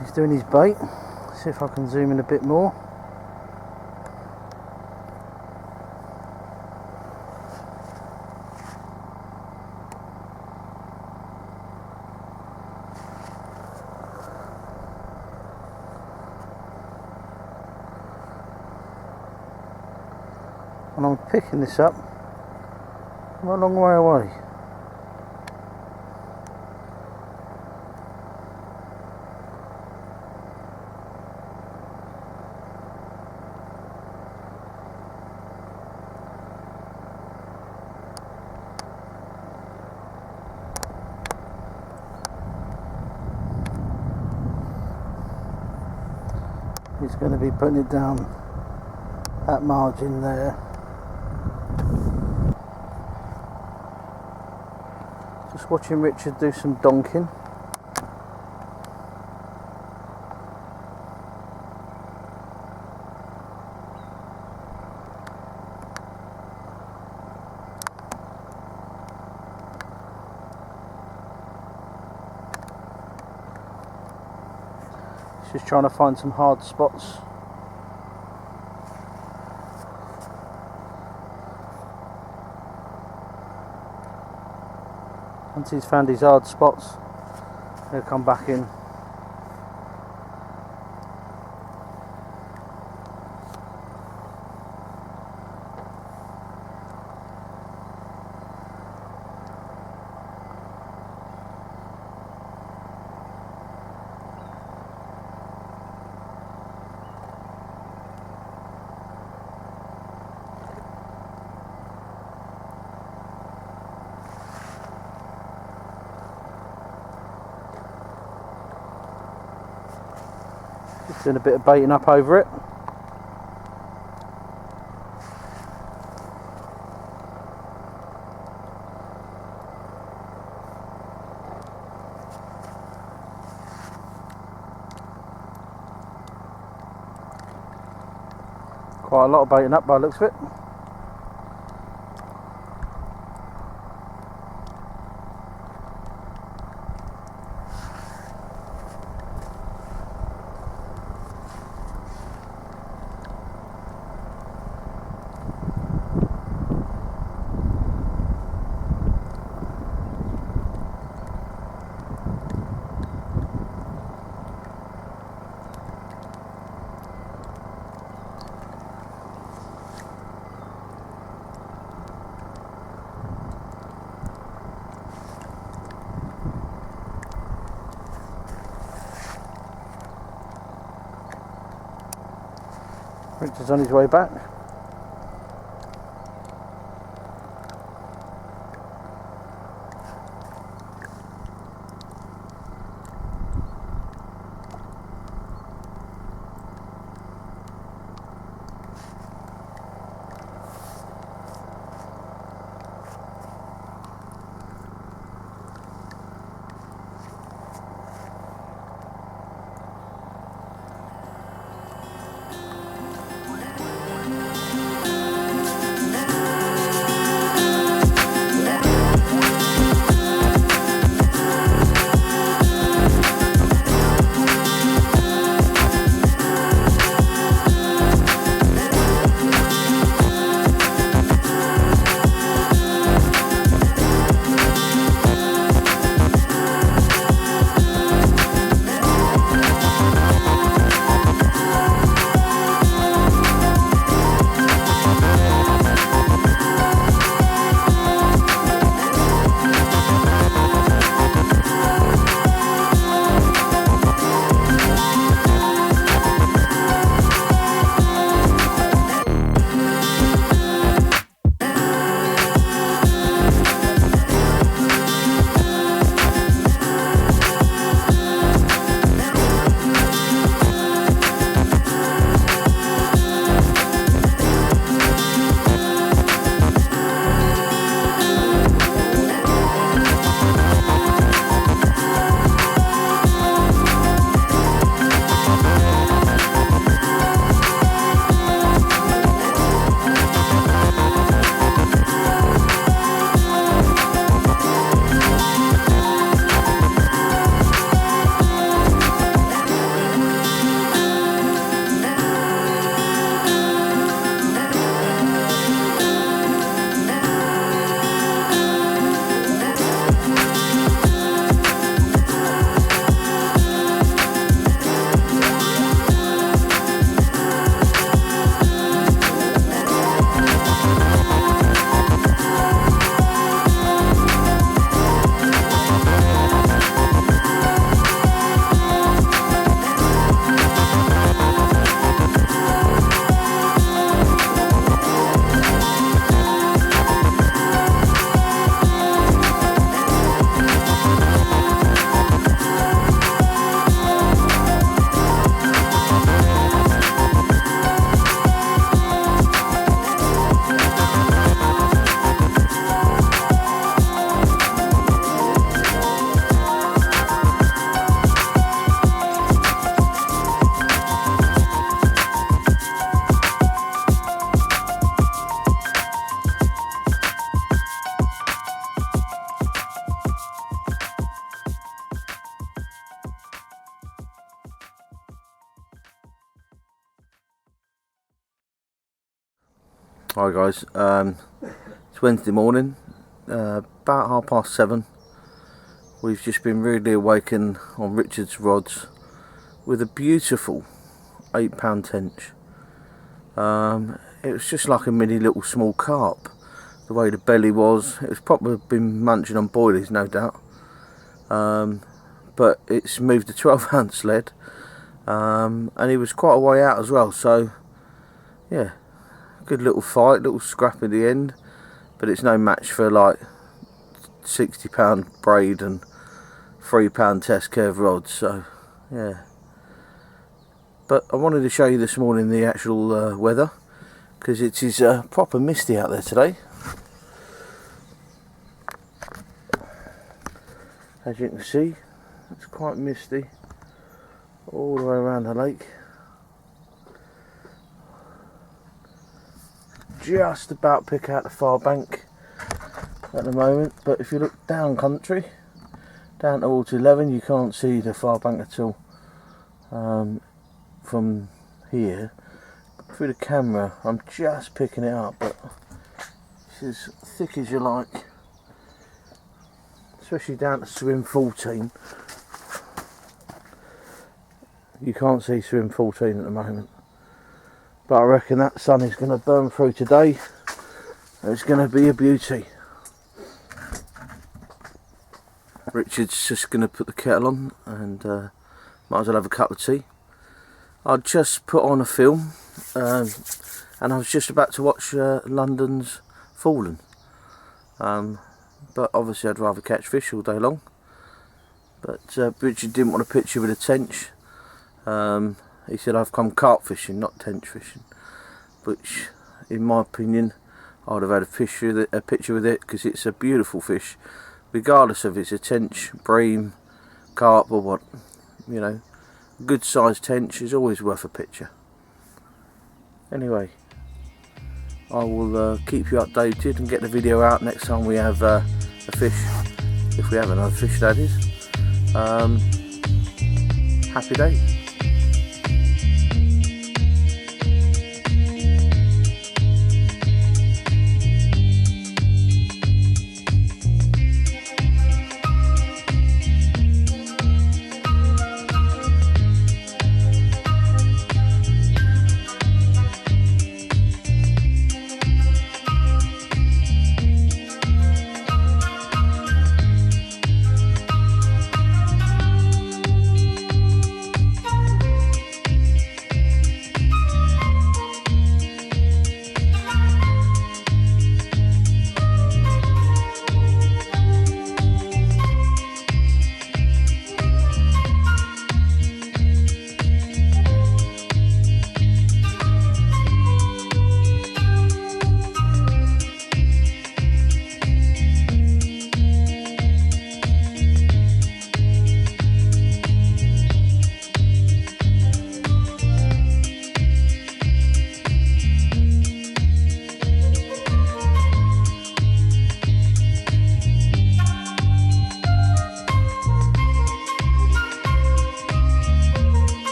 He's doing his bait. See if I can zoom in a bit more. And I'm picking this up from a long way away. He's going to be putting it down that margin there. Just watching Richard do some donking. He's just trying to find some hard spots. Once he's found his hard spots, he'll come back in. Just doing a bit of baiting up over it. Quite a lot of baiting up by the looks of it. Richard's on his way back. Hi guys, it's Wednesday morning, about 7:30. We've just been rudely awakened on Richard's rods with a beautiful £8 tench. It was just like a mini little small carp, the way the belly was. It was probably been munching on boilies, no doubt, but it's moved a 12-ounce lead, and he was quite a way out as well, so yeah, good little fight, little scrap at the end, but it's no match for like £60 braid and £3 test curve rods, so yeah. But I wanted to show you this morning the actual weather, because it is proper misty out there today. As you can see, it's quite misty all the way around the lake. Just about pick out the far bank at the moment, but if you look down country, down towards 11, you can't see the far bank at all. From here, through the camera, I'm just picking it up, but it's as thick as you like, especially down to swim 14. You can't see swim 14 at the moment. But I reckon that sun is going to burn through today. It's going to be a beauty. Richard's just going to put the kettle on and might as well have a cup of tea. I just put on a film and I was just about to watch London's Fallen. But obviously I'd rather catch fish all day long. But Richard didn't want a picture with a tench. He said I've come carp fishing, not tench fishing, which in my opinion I'd have had a picture with it, because it's a beautiful fish, regardless of it's a tench, bream, carp or what. You know, a good sized tench is always worth a picture. Anyway, I will keep you updated and get the video out next time we have a fish, if we have another fish, that is. Happy days.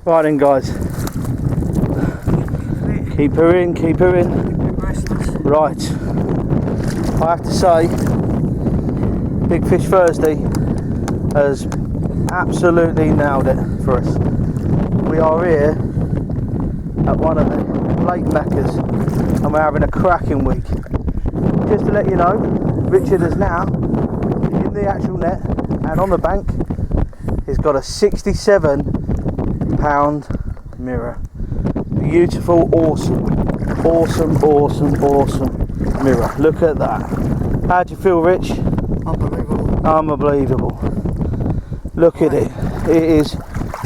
Right then, guys. Keep her in, keep her in. Right. I have to say, Big Fish Thursday has absolutely nailed it for us. We are here at one of the lake meccas and we're having a cracking week. Just to let you know, Richard is now in the actual net and on the bank. He's got a 67-pound mirror. Beautiful, awesome mirror. Look at that. How do you feel, Rich? Unbelievable. Look at it. It is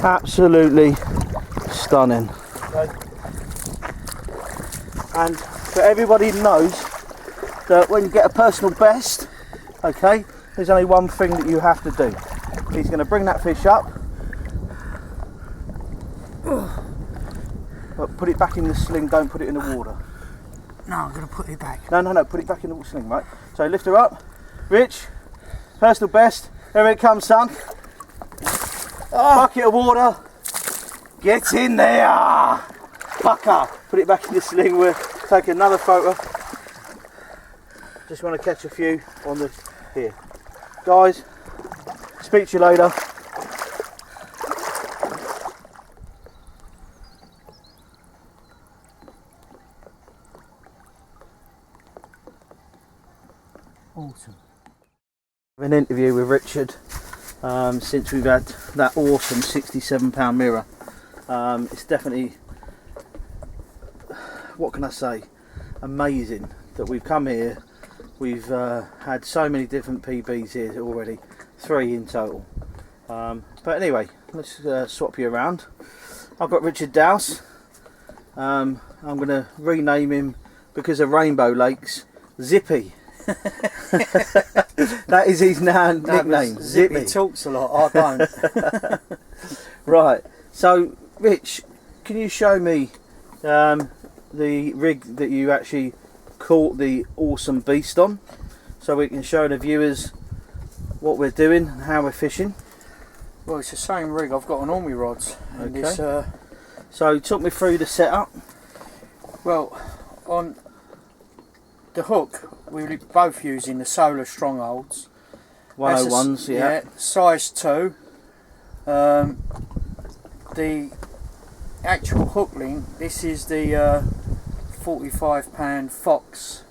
absolutely stunning. And for everybody who knows that when you get a personal best, okay, there's only one thing that you have to do. He's going to bring that fish up, but put it back in the sling, don't put it in the water.
No, I'm going to put it back.
No, put it back in the sling, right? So lift her up. Rich, personal best, here it comes, son. Bucket of water, get in there. Pucker, put it back in the sling, we'll take another photo. Just want to catch a few on the here. Guys, speak to you later. Awesome. An interview with Richard since we've had that awesome 67-pound mirror. It's definitely, what can I say, amazing that we've come here. We've had so many different PBs here already, 3 in total. But anyway, let's swap you around. I've got Richard Dowse. I'm going to rename him, because of Rainbow Lakes, Zippy. That is his nickname, Zippy.
He talks a lot, I don't.
Right, so Rich, can you show me the rig that you actually caught the awesome beast on, so we can show the viewers what we're doing and how we're fishing?
Well, it's the same rig, I've got on all my rods. And
okay. So talk me through the setup.
Well, on the hook, we're both using the Solar Strongholds.
101s, yeah.
Size 2. The actual hook link, this is the 45-pound Fox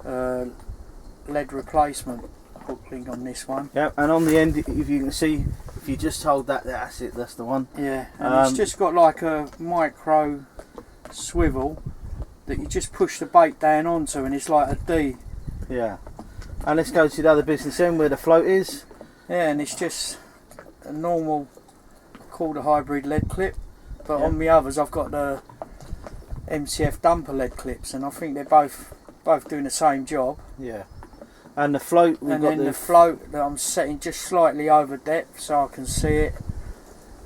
lead replacement hook link on this one.
Yeah, and on the end, if you can see, if you just hold that, that's it, that's the one.
Yeah, and it's just got like a micro swivel that you just push the bait down onto, and it's like a D.
Yeah. And let's go to the other business end where the float is.
Yeah, and it's just a normal quarter hybrid lead clip, but
yeah.
On the others I've got the MCF dumper lead clips, and I think they're both doing the same job.
Yeah. And the float, we've got
the float that I'm setting just slightly over depth so I can see it,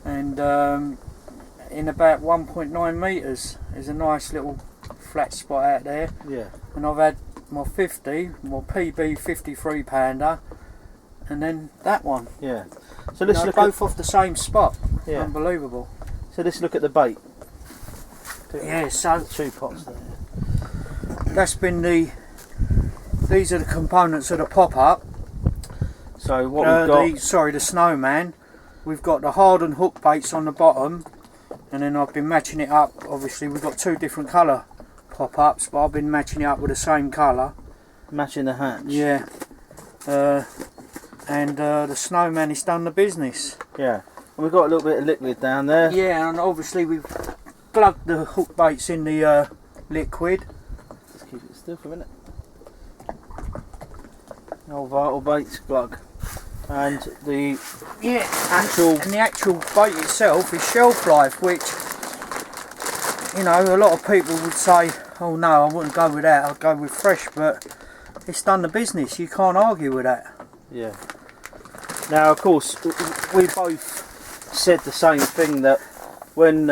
and in about 1.9 metres there's a nice little flat spot out there.
Yeah.
And I've had my PB 53 pounder, and then that one.
Yeah. So let's look
both off the same spot.
Yeah.
Unbelievable.
So let's look at the bait.
Yeah. So
2 pots there.
that's been these are the components of the pop-up.
So what we've got...
the snowman. We've got the hardened hook baits on the bottom, and then I've been matching it up. Obviously we've got 2 different colour pop-ups, but I've been matching it up with the same colour.
Matching the hatch.
Yeah. And the snowman has done the business.
Yeah. And we've got a little bit of liquid down there.
Yeah, and obviously we've plugged the hook baits in the liquid.
Let's keep it still for a minute. Old vital baits plug. And the
actual bait itself is shelf life, which, you know, a lot of people would say, oh no, I wouldn't go with that, I'd go with fresh, but it's done the business, you can't argue with that.
Yeah. Now of course we both said the same thing, that when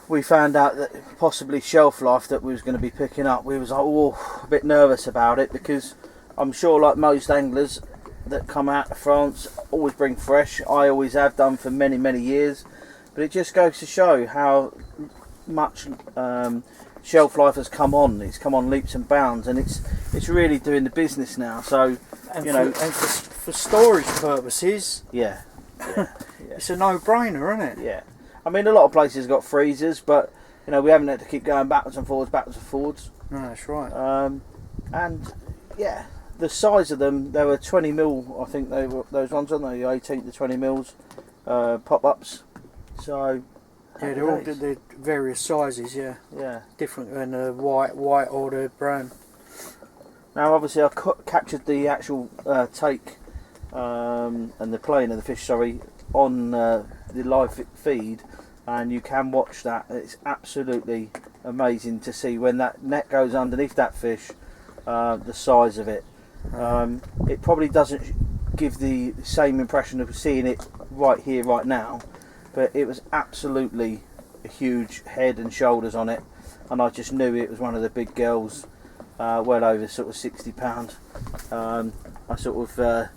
we found out that possibly shelf life that we was going to be picking up, we was like, oh, a bit nervous about it, because I'm sure, like most anglers that come out of France, always bring fresh. I always have done for many years, but it just goes to show how much shelf life has come on. It's come on leaps and bounds, and it's really doing the business now. So
and
you know,
and for storage purposes,
yeah.
It's a no-brainer, isn't it?
Yeah. I mean, a lot of places got freezers, but you know, we haven't had to keep going backwards and forwards.
No, that's right.
And yeah, the size of them, they were 20 mil. I think they were those ones, aren't they? 18 to 20 mils pop-ups. So
yeah, they're various sizes. Yeah.
Yeah.
Different than the white or the brown.
Now, obviously, I captured the actual take and the playing of the fish. Sorry, on the live feed, and you can watch that. It's absolutely amazing to see when that net goes underneath that fish, the size of it. It probably doesn't give the same impression of seeing it right here, right now, but it was absolutely a huge head and shoulders on it, and I just knew it was one of the big girls, well over sort of 60 pound. I sort of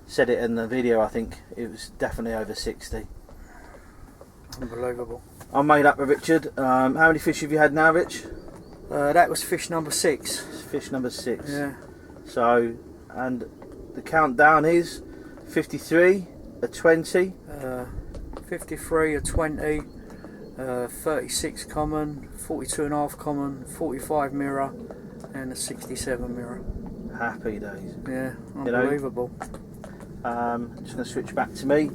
said it in the video. I think it was definitely over 60.
Unbelievable.
I'm made up with Richard. How many fish have you had now, Rich?
That was fish number 6.
Fish number 6.
Yeah.
So, and the countdown is 53, a 20,
53, a 20, 36 common, 42.5 common, 45 mirror, and a 67 mirror.
Happy days.
Yeah, unbelievable.
Just going to switch back to me.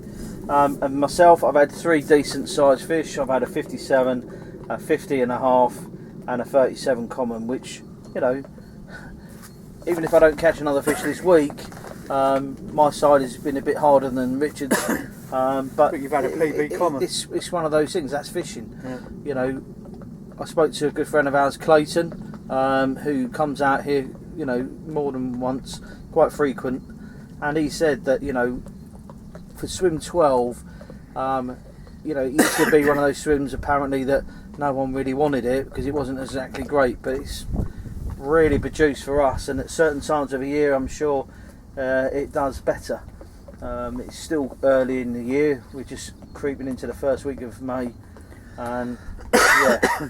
And myself, I've had 3 decent sized fish. I've had a 57, a 50.5, and a 37 common, which, you know, even if I don't catch another fish this week, my side has been a bit harder than Richard's. But
you've had a PB common.
It's one of those things. That's fishing.
Yeah.
You know, I spoke to a good friend of ours, Clayton, who comes out here, you know, more than once, quite frequent, and he said that, you know, for swim 12, you know, it used to be one of those swims apparently that no one really wanted it because it wasn't exactly great, but it's really produced for us, and at certain times of the year I'm sure it does better. It's still early in the year, we're just creeping into the first week of May, and yeah.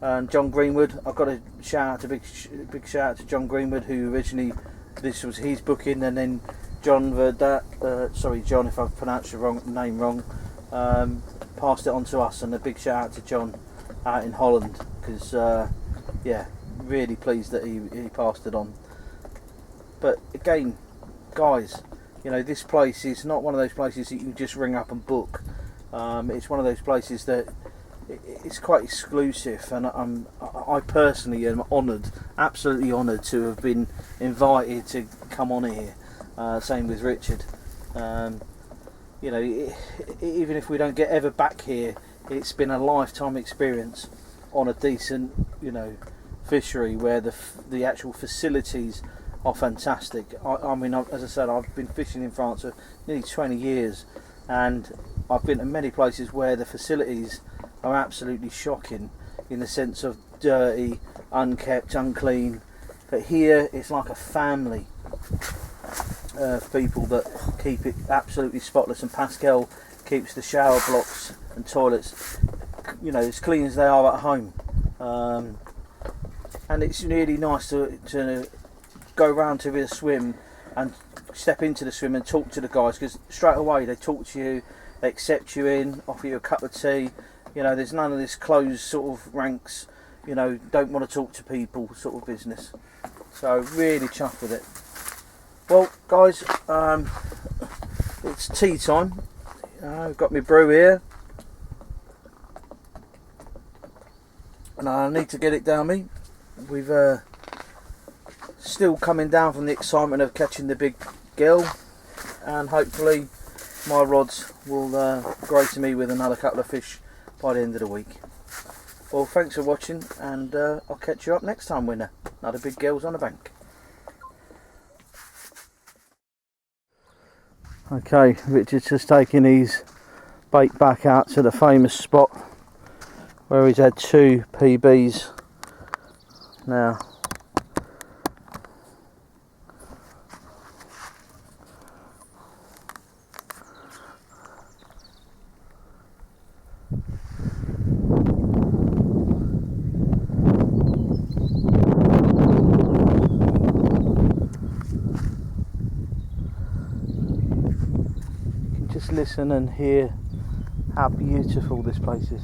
And John Greenwood, I've got to shout out, big shout out to John Greenwood, who originally, this was his booking, and then John sorry John if I've pronounced your name wrong, passed it on to us, and a big shout out to John out in Holland, because yeah, really pleased that he passed it on. But again, guys, you know, this place is not one of those places that you can just ring up and book. It's one of those places that it's quite exclusive, and I personally am honoured, absolutely honoured to have been invited to come on here. Same with Richard. You know, even if we don't get ever back here, it's been a lifetime experience on a decent, you know, fishery where the actual facilities are fantastic. I mean, as I said, I've been fishing in France for nearly 20 years, and I've been to many places where the facilities are absolutely shocking in the sense of dirty, unkept, unclean. But here it's like a family of people that keep it absolutely spotless, and Pascal keeps the shower blocks and toilets, you know, as clean as they are at home. And it's really nice to go round to a swim and step into the swim and talk to the guys, because straight away they talk to you, they accept you in, offer you a cup of tea. You know, there's none of this closed sort of ranks, you know, don't want to talk to people sort of business. So really chuffed with it. Well, guys, it's tea time. I've got my brew here, and I need to get it down me. We've still coming down from the excitement of catching the big gill, and hopefully my rods will grace me with another couple of fish by the end of the week. Well, thanks for watching, and I'll catch you up next time, winner. Another big gills on the bank. Okay, Richard's just taking his bait back out to the famous spot where he's had 2 PBs now. Just listen and hear how beautiful this place is.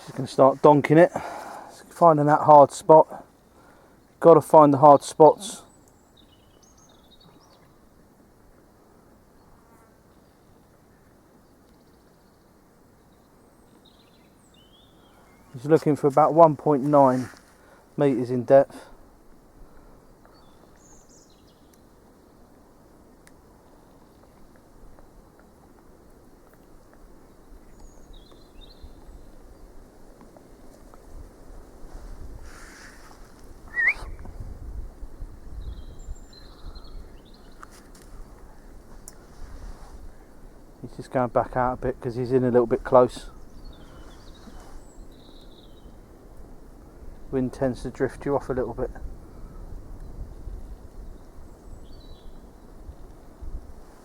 Just going to start donking it, finding that hard spot. Got to find the hard spots. He's looking for about 1.9 metres in depth. He's just going back out a bit because he's in a little bit close. Wind tends to drift you off a little bit.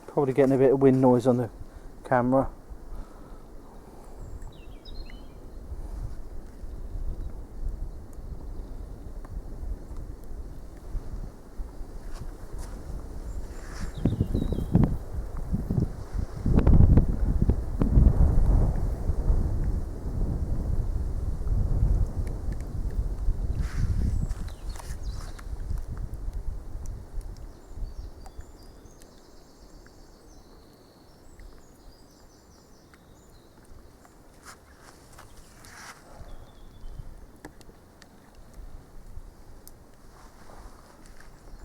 Probably getting a bit of wind noise on the camera.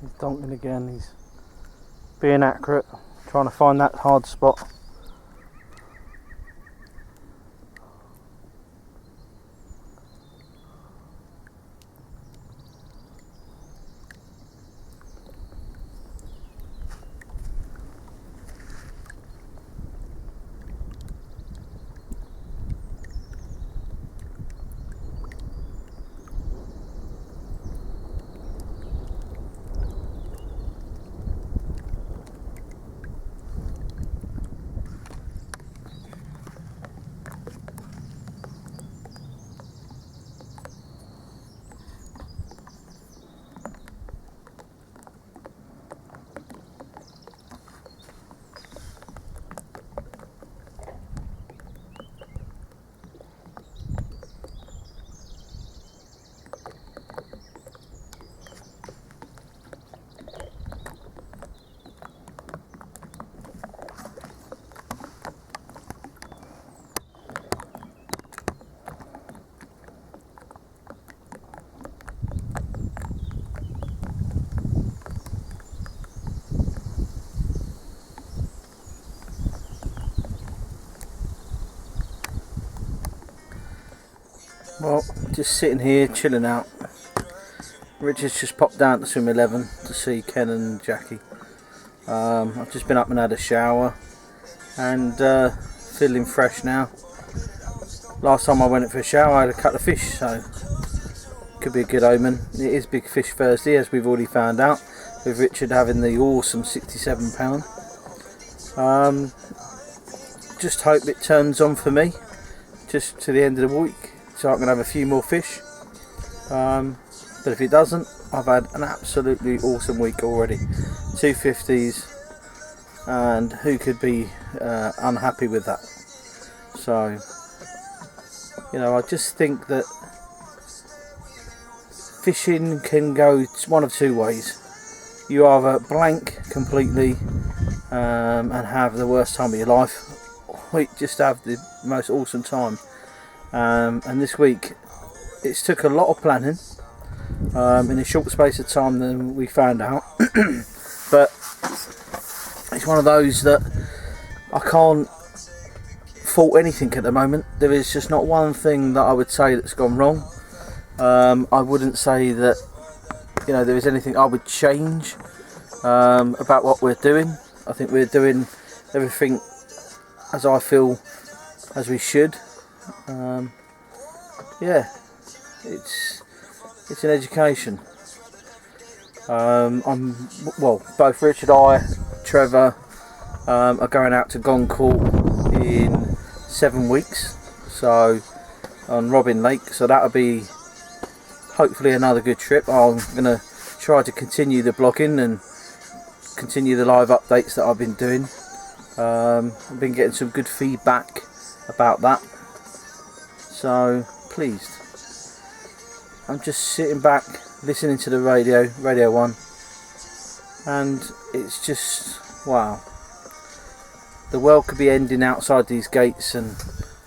He's donking again, he's being accurate, trying to find that hard spot. Well, just sitting here chilling out. Richard's just popped down to swim 11 to see Ken and Jackie. I've just been up and had a shower and feeling fresh now. Last time I went in for a shower I had a couple of fish, so could be a good omen. It is Big Fish Thursday, as we've already found out, with Richard having the awesome 67 pound. Just hope it turns on for me just to the end of the week, so I can have a few more fish. But if it doesn't, I've had an absolutely awesome week already. 250s, and who could be unhappy with that? So, you know, I just think that fishing can go one of two ways. You either blank completely and have the worst time of your life, or you just have the most awesome time. And this week, it's took a lot of planning in a short space of time than we found out. But it's one of those that I can't fault anything at the moment. There is just not one thing that I would say that's gone wrong. I wouldn't say that, you know, there is anything I would change about what we're doing. I think we're doing everything as I feel as we should. Yeah, it's an education. Both Richard, I, Trevor are going out to Goncourt in 7 weeks, so on Robin Lake, so that'll be hopefully another good trip. I'm going to try to continue the blogging and continue the live updates that I've been doing. I've been getting some good feedback about that, so pleased. I'm just sitting back listening to the Radio 1, and it's just wow. The world could be ending outside these gates and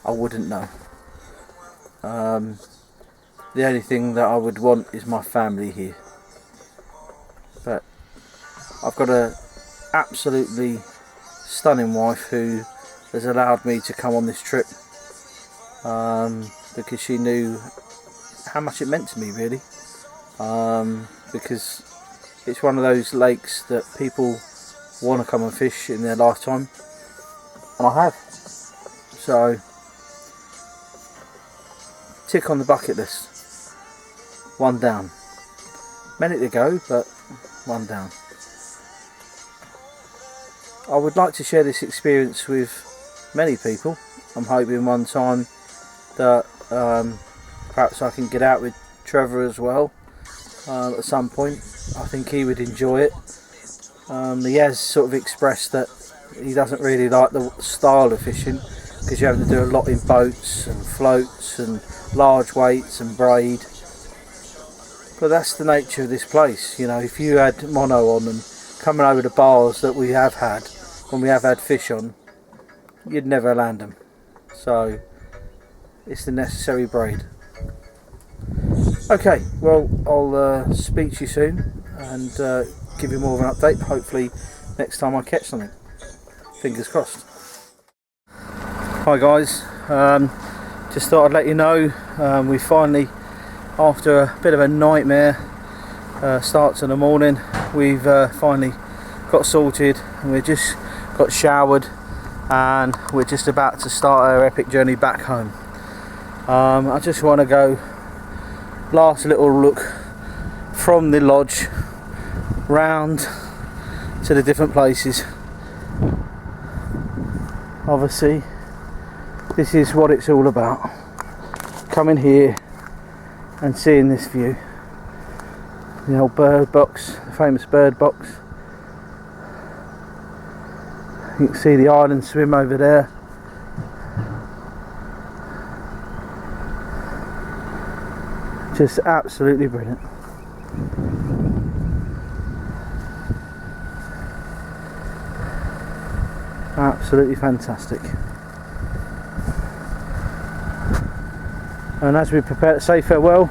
I wouldn't know. The only thing that I would want is my family here. But I've got a absolutely stunning wife who has allowed me to come on this trip because she knew how much it meant to me, really. Because it's one of those lakes that people want to come and fish in their lifetime, and I have. So, tick on the bucket list. One down. Many to go, but one down. I would like to share this experience with many people. I'm hoping one time that perhaps I can get out with Trevor as well at some point. I think he would enjoy it. He has sort of expressed that he doesn't really like the style of fishing because you have to do a lot in boats and floats and large weights and braid. But that's the nature of this place. You know, if you had mono on and coming over the bars that we have had when we have had fish on, you'd never land them. So it's the necessary braid. Okay, well, I'll speak to you soon and give you more of an update, hopefully next time I catch something. Fingers crossed. Hi guys, just thought I'd let you know we finally, after a bit of a nightmare start to the morning, we've finally got sorted and we just got showered and we're just about to start our epic journey back home. I just want to go last little look from the lodge round to the different places. Obviously this is what it's all about, coming here and seeing this view, the old bird box, the famous bird box. You can see the island swim over there. Just absolutely brilliant. Absolutely fantastic. And as we prepare to say farewell,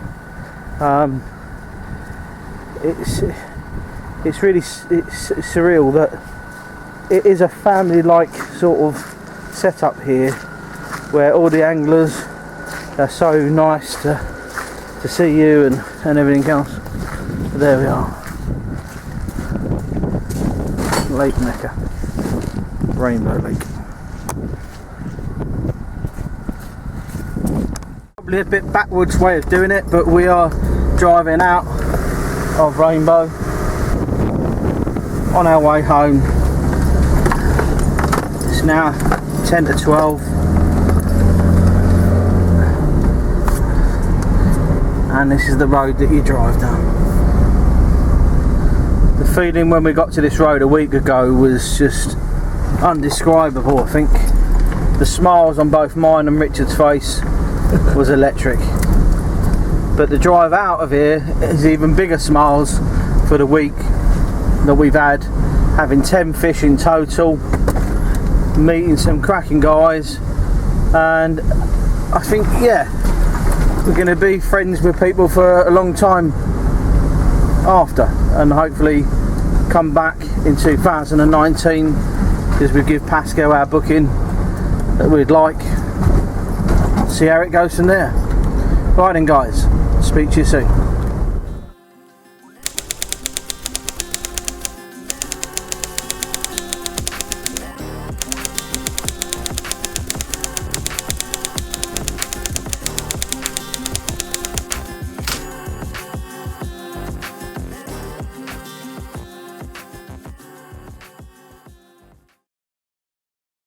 it's really surreal that it is a family-like sort of setup here, where all the anglers They're so nice to see you and everything else. But there we are. Lake Mecca. Rainbow Lake. Probably a bit backwards way of doing it, but we are driving out of Rainbow on our way home. It's now 10 to 12 and this is the road that you drive down. The feeling when we got to this road a week ago was just undescribable. I think the smiles on both mine and Richard's face was electric, but the drive out of here is even bigger smiles for the week that we've had, having 10 fish in total, meeting some cracking guys, and I think, yeah, we're going to be friends with people for a long time after, and hopefully come back in 2019, because we give Pascal our booking that we'd like. See how it goes from there. Right then guys, speak to you soon.